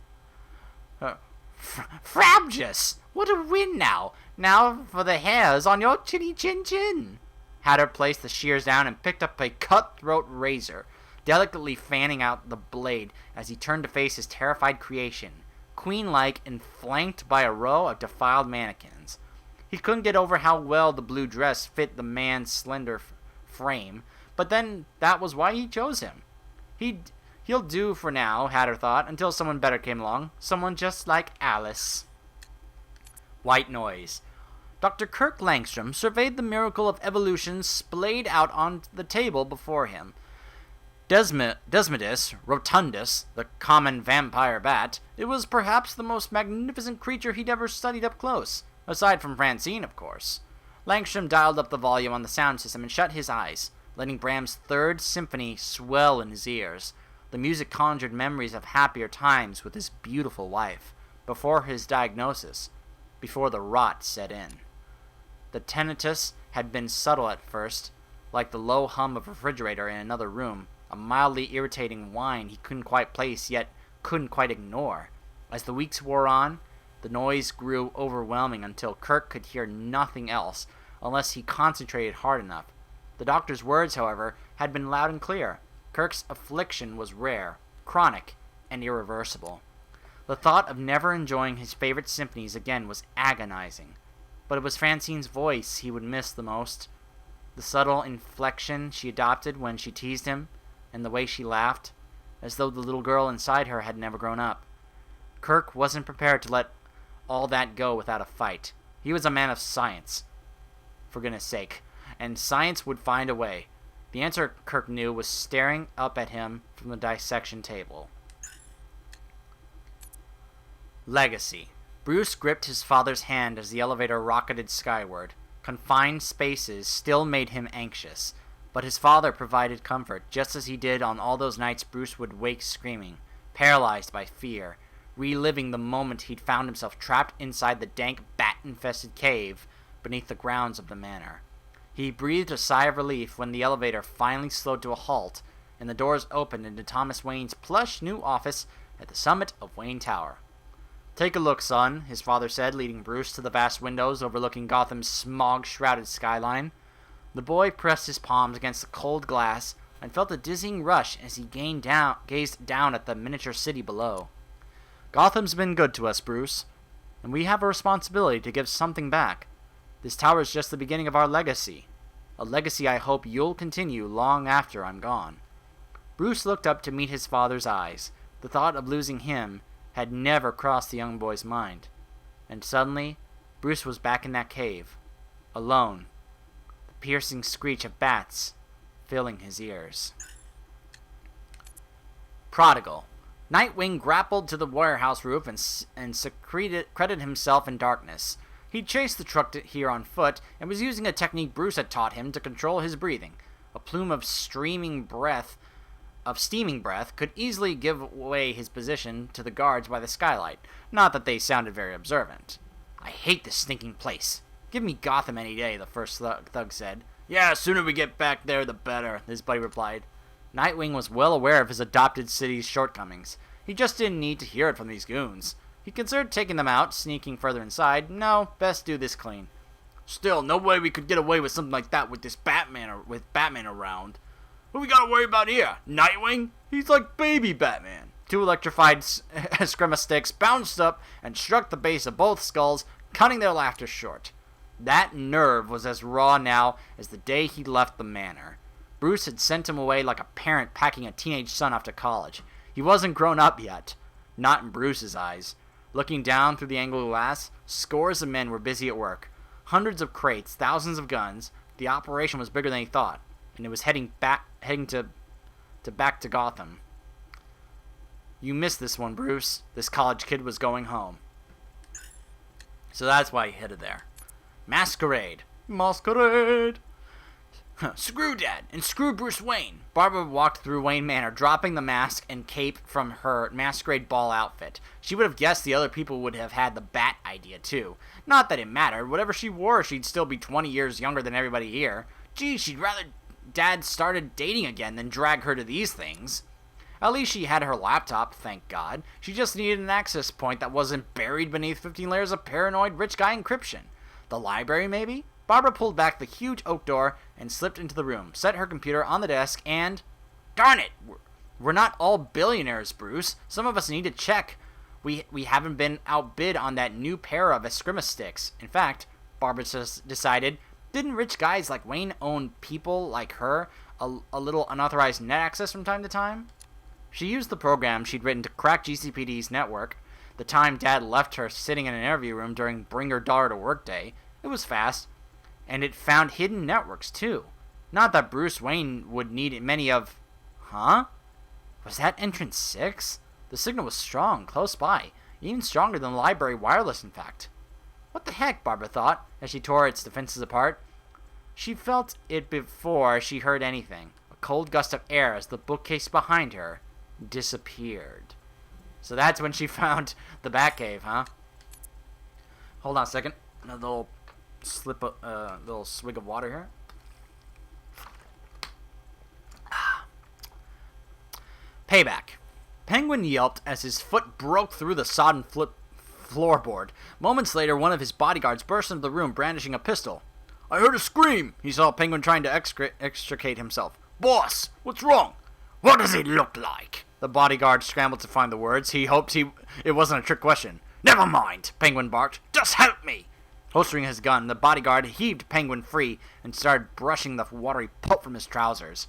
A: Frabjous! What a win now! Now for the hairs on your chinny chin chin! Hatter placed the shears down and picked up a cutthroat razor, delicately fanning out the blade as he turned to face his terrified creation, queen-like and flanked by a row of defiled mannequins. He couldn't get over how well the blue dress fit the man's slender frame, but then that was why he chose him. He'll do for now, Hatter thought, until someone better came along. Someone just like Alice. White noise. Dr. Kirk Langstrom surveyed the miracle of evolution splayed out on the table before him. Desmodus rotundus, the common vampire bat, it was perhaps the most magnificent creature he'd ever studied up close, aside from Francine, of course. Langstrom dialed up the volume on the sound system and shut his eyes, letting Bram's Third Symphony swell in his ears. The music conjured memories of happier times with his beautiful wife, before his diagnosis, before the rot set in. The tinnitus had been subtle at first, like the low hum of a refrigerator in another room, a mildly irritating whine he couldn't quite place yet couldn't quite ignore. As the weeks wore on, the noise grew overwhelming until Kirk could hear nothing else unless he concentrated hard enough. The doctor's words, however, had been loud and clear. Kirk's affliction was rare, chronic, and irreversible. The thought of never enjoying his favorite symphonies again was agonizing. But it was Francine's voice he would miss the most. The subtle inflection she adopted when she teased him, and the way she laughed, as though the little girl inside her had never grown up. Kirk wasn't prepared to let all that go without a fight. He was a man of science, for goodness sake, and science would find a way. The answer, Kirk knew, was staring up at him from the dissection table. Legacy. Bruce gripped his father's hand as the elevator rocketed skyward. Confined spaces still made him anxious, but his father provided comfort, just as he did on all those nights Bruce would wake screaming, paralyzed by fear, reliving the moment he'd found himself trapped inside the dank, bat-infested cave beneath the grounds of the manor. He breathed a sigh of relief when the elevator finally slowed to a halt, and the doors opened into Thomas Wayne's plush new office at the summit of Wayne Tower. "Take a look, son," his father said, leading Bruce to the vast windows overlooking Gotham's smog-shrouded skyline. The boy pressed his palms against the cold glass and felt a dizzying rush as he gazed down at the miniature city below. "Gotham's been good to us, Bruce, and we have a responsibility to give something back. This tower is just the beginning of our legacy, a legacy I hope you'll continue long after I'm gone." Bruce looked up to meet his father's eyes. The thought of losing him had never crossed the young boy's mind. And suddenly, Bruce was back in that cave, alone, the piercing screech of bats filling his ears. Prodigal. Nightwing grappled to the warehouse roof and secreted himself in darkness. He chased the truck here on foot and was using a technique Bruce had taught him to control his breathing. A plume of steaming breath could easily give away his position to the guards by the skylight. Not that they sounded very observant. "I hate this stinking place. Give me Gotham any day," the first thug said. "Yeah, the sooner we get back there, the better," his buddy replied. Nightwing was well aware of his adopted city's shortcomings. He just didn't need to hear it from these goons. He considered taking them out, sneaking further inside. No, best do this clean. "Still, no way we could get away with something like that with Batman around. What we gotta worry about here? Nightwing? He's like baby Batman." Two electrified Eskrima sticks bounced up and struck the base of both skulls, cutting their laughter short. That nerve was as raw now as the day he left the manor. Bruce had sent him away like a parent packing a teenage son off to college. He wasn't grown up yet. Not in Bruce's eyes. Looking down through the angled glass, scores of men were busy at work. Hundreds of crates, thousands of guns. The operation was bigger than he thought, and it was heading back to Gotham. "You missed this one, Bruce." This college kid was going home. So that's why he headed there. Masquerade. "Screw Dad, and screw Bruce Wayne." Barbara walked through Wayne Manor, dropping the mask and cape from her masquerade ball outfit. She would have guessed the other people would have had the bat idea, too. Not that it mattered. Whatever she wore, she'd still be 20 years younger than everybody here. Gee, she'd rather Dad started dating again than drag her to these things. At least she had her laptop, thank God. She just needed an access point that wasn't buried beneath 15 layers of paranoid rich guy encryption. The library, maybe? Barbara pulled back the huge oak door and slipped into the room, set her computer on the desk, and... Darn it! We're not all billionaires, Bruce. Some of us need to check. We haven't been outbid on that new pair of Eskrima sticks. In fact, Barbara decided, didn't rich guys like Wayne own people like her a little unauthorized net access from time to time? She used the program she'd written to crack GCPD's network. The time Dad left her sitting in an interview room during Bring Your Daughter to Work Day. It was fast. And it found hidden networks, too. Not that Bruce Wayne would need many of... Huh? Was that entrance 6? The signal was strong, close by. Even stronger than the library wireless, in fact. What the heck, Barbara thought, as she tore its defenses apart. She felt it before she heard anything. A cold gust of air as the bookcase behind her disappeared. So that's when she found the Batcave, huh? Hold on a second. Another little swig of water here. Payback. Penguin yelped as his foot broke through the sodden floorboard. Moments later, one of his bodyguards burst into the room brandishing a pistol. I heard a scream. He saw Penguin trying to extricate himself. Boss, what's wrong? What does it look like? The bodyguard scrambled to find the words. He hoped it wasn't a trick question. Never mind, Penguin barked. Just help me. Holstering his gun, the bodyguard heaved Penguin free and started brushing the watery pulp from his trousers.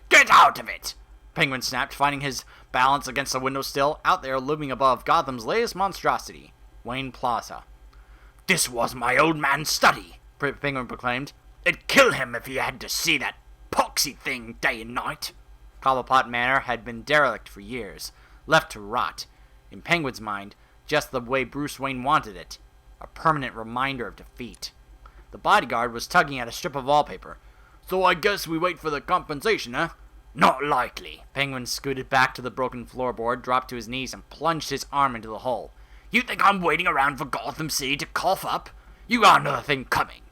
A: Get out of it! Penguin snapped, finding his balance against the windowsill out there looming above Gotham's latest monstrosity, Wayne Plaza. This was my old man's study, Penguin proclaimed. It'd kill him if he had to see that poxy thing day and night. Cobblepot Manor had been derelict for years, left to rot. In Penguin's mind, just the way Bruce Wayne wanted it. A permanent reminder of defeat. The bodyguard was tugging at a strip of wallpaper. So I guess we wait for the compensation, huh? Not likely. Penguin scooted back to the broken floorboard, dropped to his knees, and plunged his arm into the hole. You think I'm waiting around for Gotham City to cough up? You got another thing coming.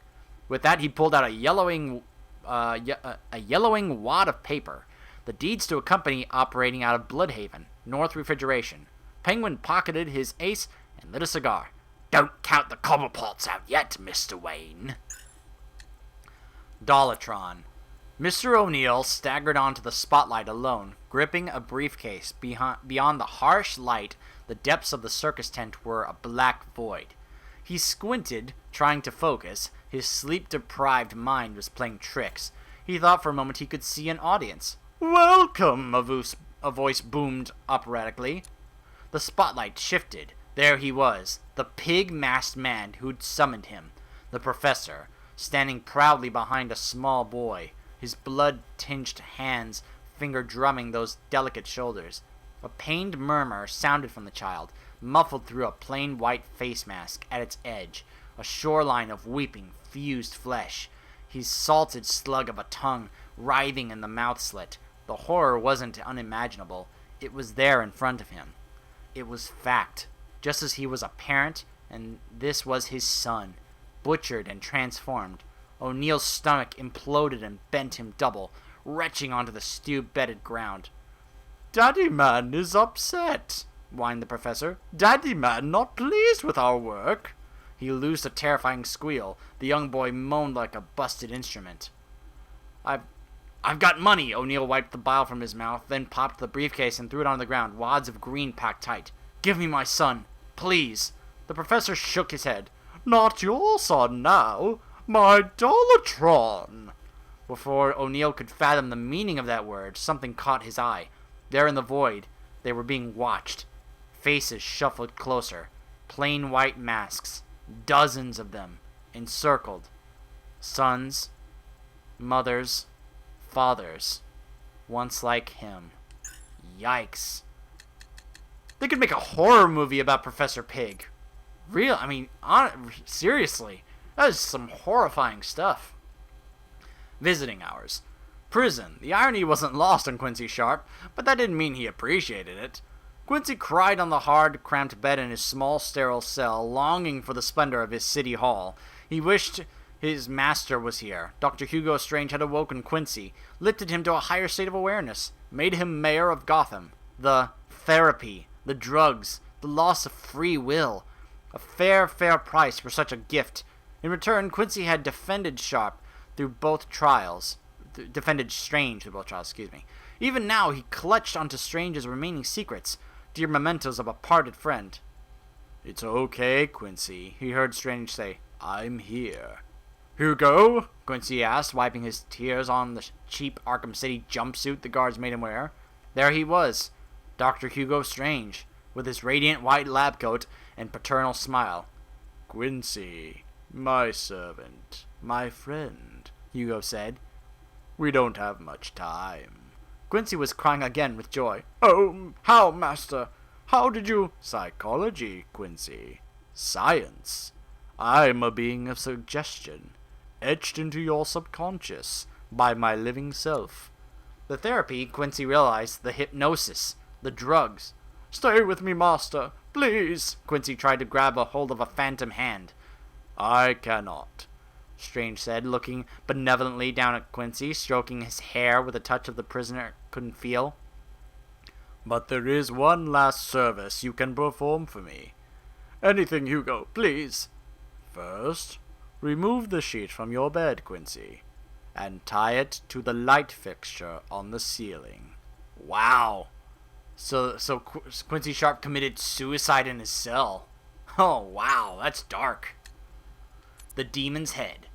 A: With that, he pulled out a yellowing wad of paper. The deeds to a company operating out of Bloodhaven, North Refrigeration. Penguin pocketed his ace and lit a cigar. Don't count the cobblepots out yet, Mr. Wayne. Dollatron. Mr. O'Neill staggered onto the spotlight alone, gripping a briefcase. Beyond the harsh light, the depths of the circus tent were a black void. He squinted, trying to focus. His sleep-deprived mind was playing tricks. He thought for a moment he could see an audience. Welcome, a voice boomed operatically. The spotlight shifted. There he was, the pig-masked man who'd summoned him, the professor, standing proudly behind a small boy, his blood-tinged hands finger-drumming those delicate shoulders. A pained murmur sounded from the child, muffled through a plain white face mask at its edge, a shoreline of weeping, fused flesh, his salted slug of a tongue writhing in the mouth slit. The horror wasn't unimaginable. It was there in front of him. It was fact. Just as he was a parent, and this was his son, butchered and transformed. O'Neill's stomach imploded and bent him double, retching onto the stew-bedded ground. Daddy Man is upset, whined the professor. Daddy Man not pleased with our work. He loosed a terrifying squeal. The young boy moaned like a busted instrument. I've got money. O'Neill wiped the bile from his mouth, then popped the briefcase and threw it on the ground, wads of green packed tight. Give me my son, please. The professor shook his head. Not your son now, my Dollatron. Before O'Neill could fathom the meaning of that word, something caught his eye. There in the void, they were being watched. Faces shuffled closer. Plain white masks. Dozens of them. Encircled. Sons. Mothers. Fathers. Once like him. Yikes. They could make a horror movie about Professor Pig. Seriously. That is some horrifying stuff. Visiting hours. Prison. The irony wasn't lost on Quincy Sharp, but that didn't mean he appreciated it. Quincy cried on the hard, cramped bed in his small, sterile cell, longing for the splendor of his city hall. He wished his master was here. Dr. Hugo Strange had awoken Quincy, lifted him to a higher state of awareness, made him mayor of Gotham. The therapy, the drugs, the loss of free will. A fair price for such a gift. In return, Quincy had defended Sharp through both trials. Defended Strange through both trials, Even now, he clutched onto Strange's remaining secrets, dear mementos of a parted friend. It's okay, Quincy, he heard Strange say. I'm here. Hugo? Quincy asked, wiping his tears on the cheap Arkham City jumpsuit the guards made him wear. There he was, Dr. Hugo Strange, with his radiant white lab coat and paternal smile. Quincy, my servant, my friend, Hugo said. We don't have much time. Quincy was crying again with joy. Oh, how, master? How did you... Psychology, Quincy. Science. I'm a being of suggestion, etched into your subconscious by my living self. The therapy, Quincy realized, the hypnosis, the drugs. Stay with me, master, please. Quincy tried to grab a hold of a phantom hand. I cannot, Strange said, looking benevolently down at Quincy, stroking his hair with a touch of the prisoner couldn't feel. But there is one last service you can perform for me. Anything, Hugo, please. First, remove the sheet from your bed, Quincy, and tie it to the light fixture on the ceiling. Wow. So Quincy Sharp committed suicide in his cell. Oh, wow, that's dark. The demon's head.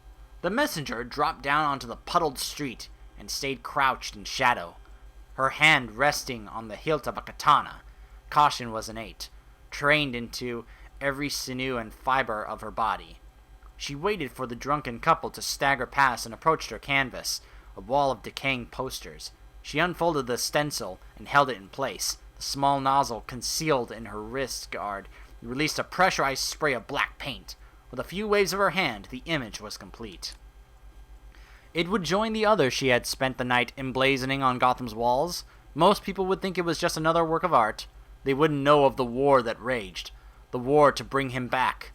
A: The messenger dropped down onto the puddled street and stayed crouched in shadow, her hand resting on the hilt of a katana. Caution was innate, trained into every sinew and fiber of her body. She waited for the drunken couple to stagger past and approached her canvas, a wall of decaying posters. She unfolded the stencil and held it in place. The small nozzle concealed in her wrist guard released a pressurized spray of black paint. With a few waves of her hand, the image was complete. It would join the others she had spent the night emblazoning on Gotham's walls. Most people would think it was just another work of art. They wouldn't know of the war that raged. The war to bring him back.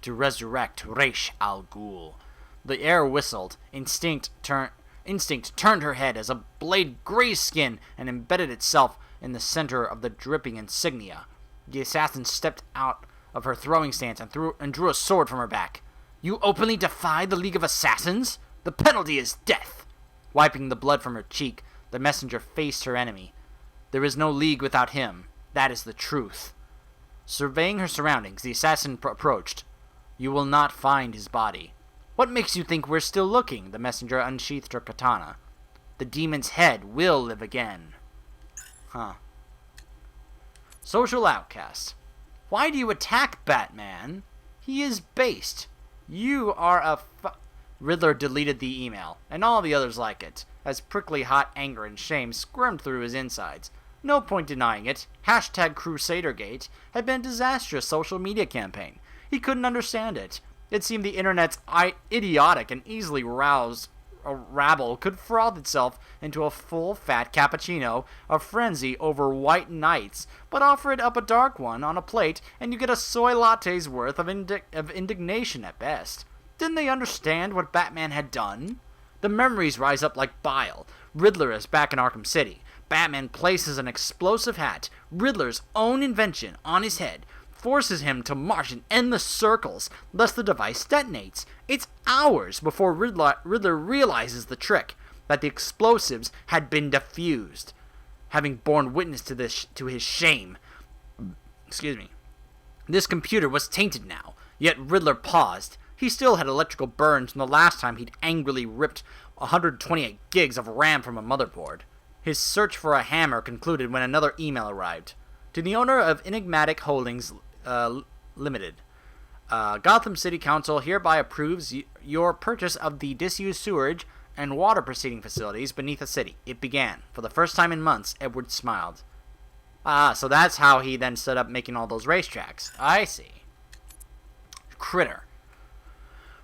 A: To resurrect Ra's al Ghul. The air whistled. Instinct turned her head as a blade grazed skin and embedded itself in the center of the dripping insignia. The assassin stepped out of her throwing stance and drew a sword from her back. You openly defy the League of Assassins? The penalty is death! Wiping the blood from her cheek, the messenger faced her enemy. There is no league without him. That is the truth. Surveying her surroundings, the assassin approached. You will not find his body. What makes you think we're still looking? The messenger unsheathed her katana. The demon's head will live again. Social outcast. Why do you attack Batman? He is based. You are a Riddler deleted the email, and all the others like it, as prickly hot anger and shame squirmed through his insides. No point denying it. Hashtag Crusadergate had been a disastrous social media campaign. He couldn't understand it. It seemed the internet's idiotic and easily roused rabble could froth itself into a full fat cappuccino of frenzy over white knights, but offer it up a dark one on a plate and you get a soy latte's worth of indignation at best. Didn't they understand what Batman had done? The memories rise up like bile. Riddler is back in Arkham City. Batman places an explosive hat, Riddler's own invention, on his head, forces him to march in endless circles, thus the device detonates. It's hours before Riddler realizes the trick, that the explosives had been defused. Having borne witness to his shame. This computer was tainted now, yet Riddler paused. He still had electrical burns from the last time he'd angrily ripped 128 gigs of RAM from a motherboard. His search for a hammer concluded when another email arrived. To the owner of Enigmatic Holdings Limited. Gotham City Council hereby approves your purchase of the disused sewerage and water proceeding facilities beneath the city. It began. For the first time in months, Edward smiled. So that's how he then set up making all those racetracks. I see. Critter.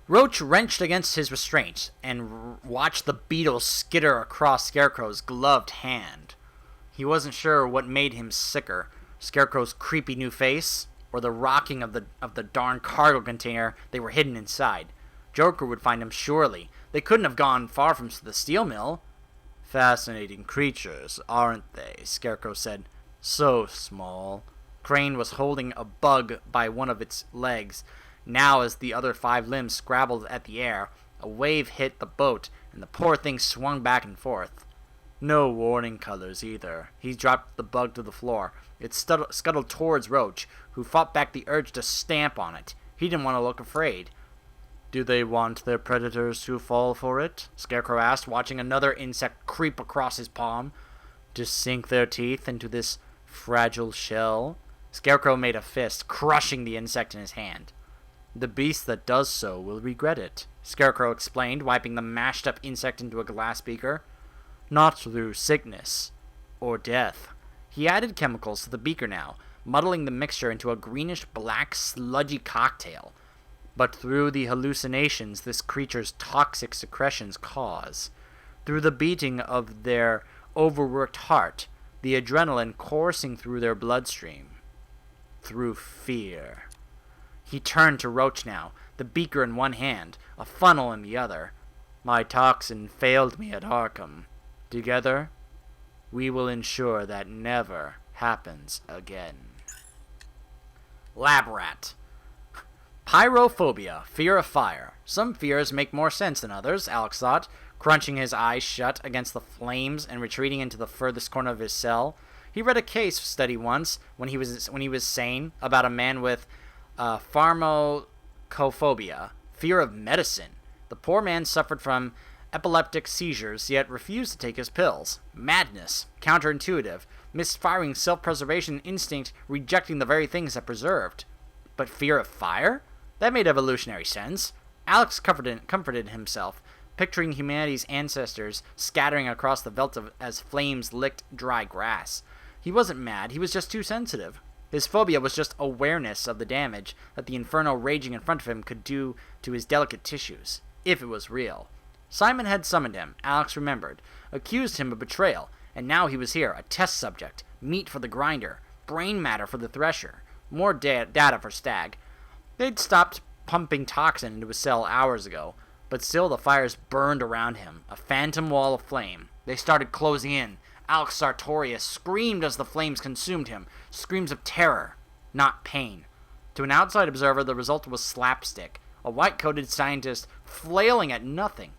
A: Roach wrenched against his restraint and watched the beetle skitter across Scarecrow's gloved hand. He wasn't sure what made him sicker, Scarecrow's creepy new face, or the rocking of the darn cargo container they were hidden inside. Joker would find him surely. They couldn't have gone far from the steel mill. Fascinating creatures, aren't they? Scarecrow said. So small. Crane was holding a bug by one of its legs. Now, as the other 5 limbs scrabbled at the air, a wave hit the boat, and the poor thing swung back and forth. No warning colors either. He dropped the bug to the floor. It scuttled towards Roach, who fought back the urge to stamp on it. He didn't want to look afraid. Do they want their predators to fall for it? Scarecrow asked, watching another insect creep across his palm. To sink their teeth into this fragile shell? Scarecrow made a fist, crushing the insect in his hand. The beast that does so will regret it, Scarecrow explained, wiping the mashed-up insect into a glass beaker. Not through sickness or death. He added chemicals to the beaker now, muddling the mixture into a greenish-black, sludgy cocktail. but through the hallucinations this creature's toxic secretions cause, through the beating of their overworked heart, the adrenaline coursing through their bloodstream, through fear. He turned to Roach now, the beaker in one hand, a funnel in the other. My toxin failed me at Arkham. Together, we will ensure that never happens again. Lab Rat. Pyrophobia, fear of fire. Some fears make more sense than others, Alex thought, crunching his eyes shut against the flames and retreating into the furthest corner of his cell. He read a case study once, when he was sane, about a man with pharmacophobia, fear of medicine. The poor man suffered from epileptic seizures, yet refused to take his pills. Madness, counterintuitive, misfiring self-preservation instinct, rejecting the very things that preserved. But fear of fire? That made evolutionary sense. Alex comforted himself, picturing humanity's ancestors scattering across the veldt as flames licked dry grass. He wasn't mad, he was just too sensitive. His phobia was just awareness of the damage that the inferno raging in front of him could do to his delicate tissues, if it was real. Simon had summoned him, Alex remembered, accused him of betrayal, and now he was here, a test subject, meat for the grinder, brain matter for the thresher, more data for Stag. They'd stopped pumping toxin into his cell hours ago, but still the fires burned around him, a phantom wall of flame. They started closing in. Alex Sartorius screamed as the flames consumed him, screams of terror, not pain. To an outside observer, the result was slapstick, a white-coated scientist flailing at nothing.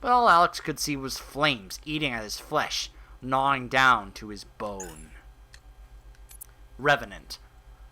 A: But all Alex could see was flames eating at his flesh, gnawing down to his bone. Revenant.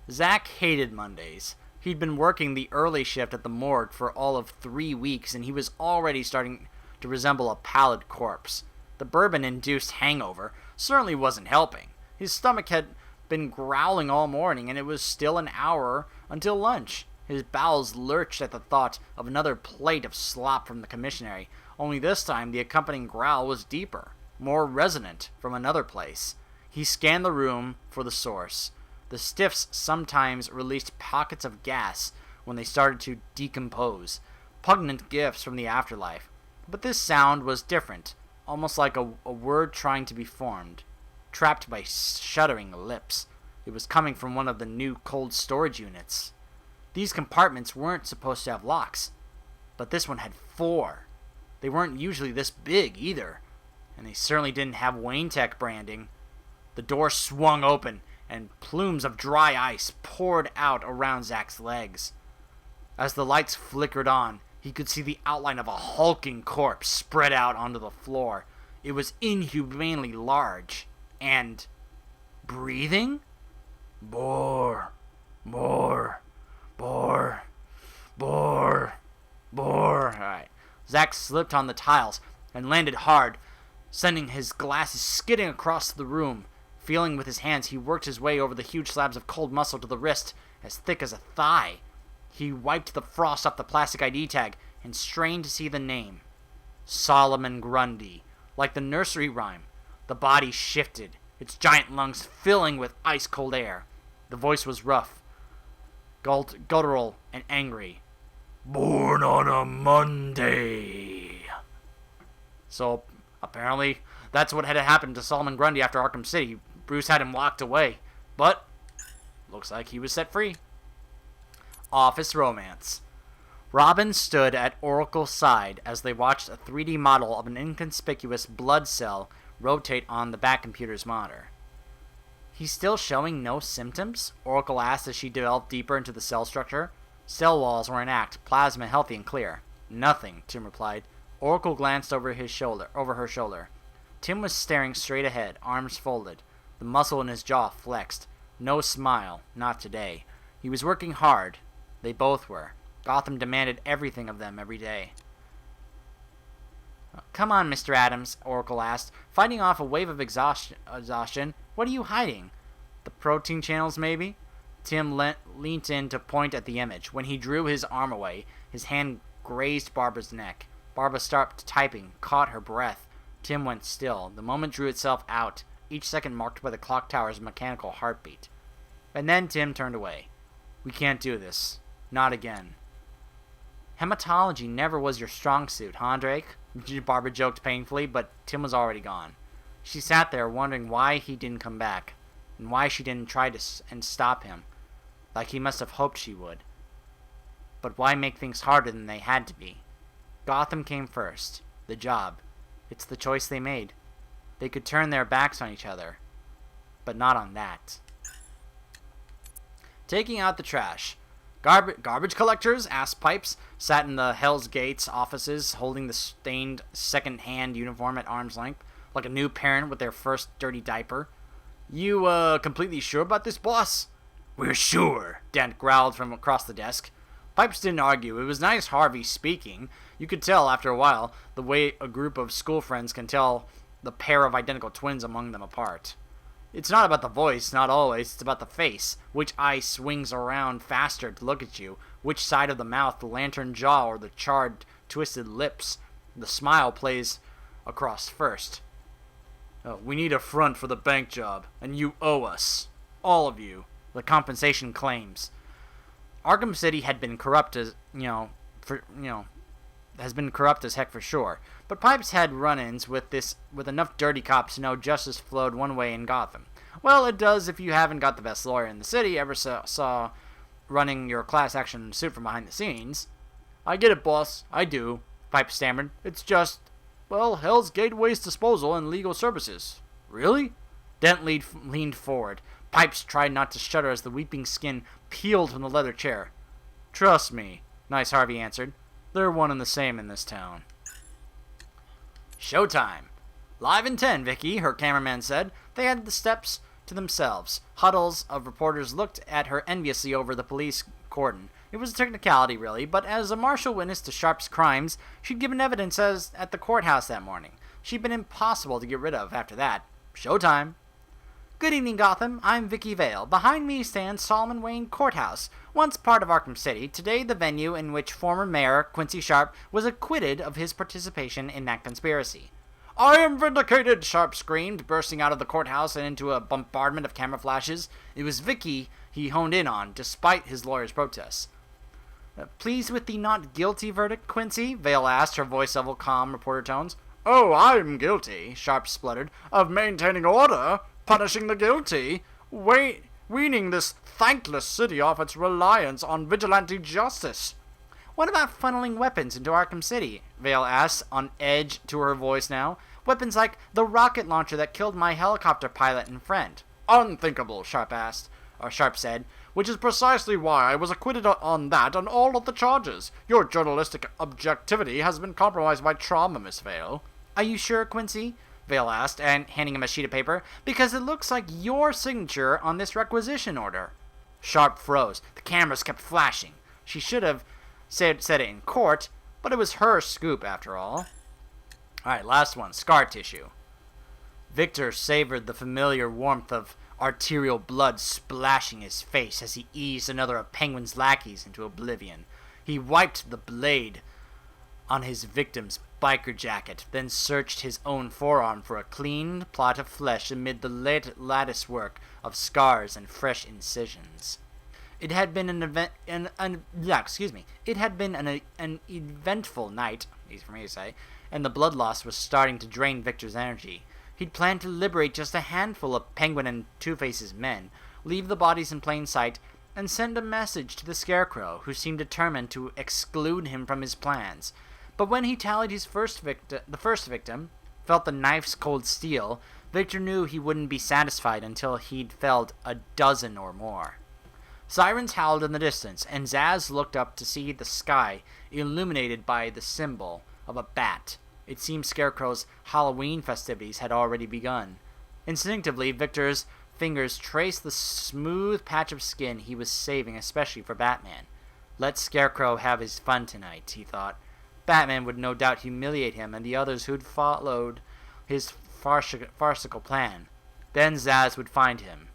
A: Zach hated Mondays. He'd been working the early shift at the morgue for all of 3 weeks, and he was already starting to resemble a pallid corpse. The bourbon-induced hangover certainly wasn't helping. His stomach had been growling all morning, and it was still an hour until lunch. His bowels lurched at the thought of another plate of slop from the commissary, only this time the accompanying growl was deeper, more resonant from another place. He scanned the room for the source. The stiffs sometimes released pockets of gas when they started to decompose, pungent gifts from the afterlife. But this sound was different, almost like a word trying to be formed, trapped by shuddering lips. It was coming from one of the new cold storage units. These compartments weren't supposed to have locks, but this one had 4. They weren't usually this big, either, and they certainly didn't have Wayne Tech branding. The door swung open, and plumes of dry ice poured out around Zach's legs. As the lights flickered on, he could see the outline of a hulking corpse spread out onto the floor. It was inhumanely large, and breathing? Bore, bore, bore, bore, bore. Alright. Zach slipped on the tiles and landed hard, sending his glasses skidding across the room. Feeling with his hands, he worked his way over the huge slabs of cold muscle to the wrist, as thick as a thigh. He wiped the frost off the plastic ID tag and strained to see the name. Solomon Grundy. Like the nursery rhyme, the body shifted, its giant lungs filling with ice-cold air. The voice was rough, guttural, and angry. Born on a Monday. So, apparently, that's what had happened to Solomon Grundy after Arkham City. Bruce had him locked away, but looks like he was set free. Office romance. Robin stood at Oracle's side as they watched a 3D model of an inconspicuous blood cell rotate on the back computer's monitor. He's still showing no symptoms? Oracle asked as she delved deeper into the cell structure. Cell walls were intact, plasma healthy and clear. Nothing, Tim replied. Oracle glanced over her shoulder. Tim was staring straight ahead, arms folded. The muscle in his jaw flexed. No smile, not today. He was working hard. They both were. Gotham demanded everything of them every day. Come on, Mr. Adams, Oracle asked, fighting off a wave of exhaustion. What are you hiding? The protein channels, maybe? Tim leant in to point at the image. When he drew his arm away, his hand grazed Barbara's neck. Barbara stopped typing, caught her breath. Tim went still. The moment drew itself out, each second marked by the clock tower's mechanical heartbeat. And then Tim turned away. We can't do this. Not again. Hematology never was your strong suit, huh, Drake? Barbara joked painfully, but Tim was already gone. She sat there wondering why he didn't come back, and why she didn't try to stop him, like he must have hoped she would. But why make things harder than they had to be? Gotham came first. The job. It's the choice they made. They could turn their backs on each other, but not on that. Taking out the trash. Garbage collectors, ass pipes, sat in the Hell's Gates offices holding the stained second-hand uniform at arm's length, like a new parent with their first dirty diaper. You, completely sure about this, boss? We're sure, Dent growled from across the desk. Pipes didn't argue. It was nice Harvey speaking. You could tell, after a while, the way a group of school friends can tell the pair of identical twins among them apart. It's not about the voice, not always. It's about the face. Which eye swings around faster to look at you? Which side of the mouth, the lantern jaw, or the charred, twisted lips? The smile plays across first. We need a front for the bank job, and you owe us. All of you. The compensation claims. Arkham City had been corrupt as, has been corrupt as heck for sure. But Pipes had run-ins with enough dirty cops to know justice flowed one way in Gotham. Well, it does if you haven't got the best lawyer in the city ever saw running your class action suit from behind the scenes. I get it, boss. I do, Pipes stammered. It's just, Hell's Gate Waste Disposal and Legal Services. Really? Dent leaned forward. Pipes tried not to shudder as the weeping skin peeled from the leather chair. Trust me, Nice Harvey answered. They're one and the same in this town. Showtime. Live in 10, Vicky, her cameraman said. They had the steps to themselves. Huddles of reporters looked at her enviously over the police cordon. It was a technicality, really, but as a martial witness to Sharp's crimes, she'd given evidence at the courthouse that morning. She'd been impossible to get rid of after that. Showtime. Good evening, Gotham. I'm Vicky Vale. Behind me stands Solomon Wayne Courthouse, once part of Arkham City, today the venue in which former Mayor Quincy Sharp was acquitted of his participation in that conspiracy. I am vindicated, Sharp screamed, bursting out of the courthouse and into a bombardment of camera flashes. It was Vicky he honed in on, despite his lawyer's protests. Pleased with the not guilty verdict, Quincy? Vale asked, her voice level calm reporter tones. Oh, I'm guilty, Sharp spluttered, of maintaining order, punishing the guilty, weaning this thankless city off its reliance on vigilante justice. What about funneling weapons into Arkham City? Vale asked, on edge to her voice now. Weapons like the rocket launcher that killed my helicopter pilot and friend. Unthinkable, Sharp said, which is precisely why I was acquitted on that and all of the charges. Your journalistic objectivity has been compromised by trauma, Miss Vale. Are you sure, Quincy? Vale asked, and handing him a sheet of paper, because it looks like your signature on this requisition order. Sharp froze. The cameras kept flashing. She should have said it in court, but it was her scoop after all. Alright, last one. Scar tissue. Victor savored the familiar warmth of arterial blood splashing his face as he eased another of Penguin's lackeys into oblivion. He wiped the blade on his victim's biker jacket, then searched his own forearm for a clean plot of flesh amid the lattice work of scars and fresh incisions. It had been an eventful night, easy for me to say, and the blood loss was starting to drain Victor's energy. He'd planned to liberate just a handful of Penguin and Two-Face's men, leave the bodies in plain sight, and send a message to the Scarecrow, who seemed determined to exclude him from his plans. But when he tallied the first victim, felt the knife's cold steel, Victor knew he wouldn't be satisfied until he'd felled a dozen or more. Sirens howled in the distance, and Zaz looked up to see the sky illuminated by the symbol of a bat. It seemed Scarecrow's Halloween festivities had already begun. Instinctively, Victor's fingers traced the smooth patch of skin he was saving especially for Batman. Let Scarecrow have his fun tonight, he thought. Batman would no doubt humiliate him and the others who'd followed his farcical plan. Then Zaz would find him.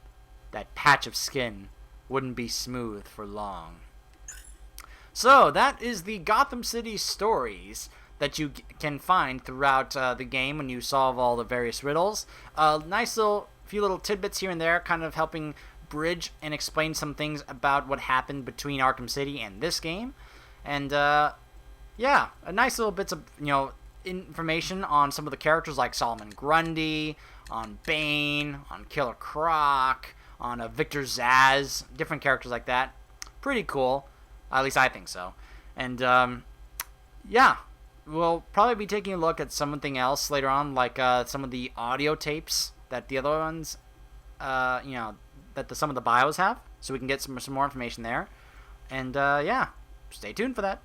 A: That patch of skin wouldn't be smooth for long. So, that is the Gotham City stories that you can find throughout the game when you solve all the various riddles. Nice few little tidbits here and there, kind of helping bridge and explain some things about what happened between Arkham City and this game. And yeah, a nice little bits of, information on some of the characters like Solomon Grundy, on Bane, on Killer Croc, on Victor Zsasz, different characters like that. Pretty cool. At least I think so. And, yeah, we'll probably be taking a look at something else later on, like some of the audio tapes that the other ones, some of the bios have, so we can get some more information there. And, yeah, stay tuned for that.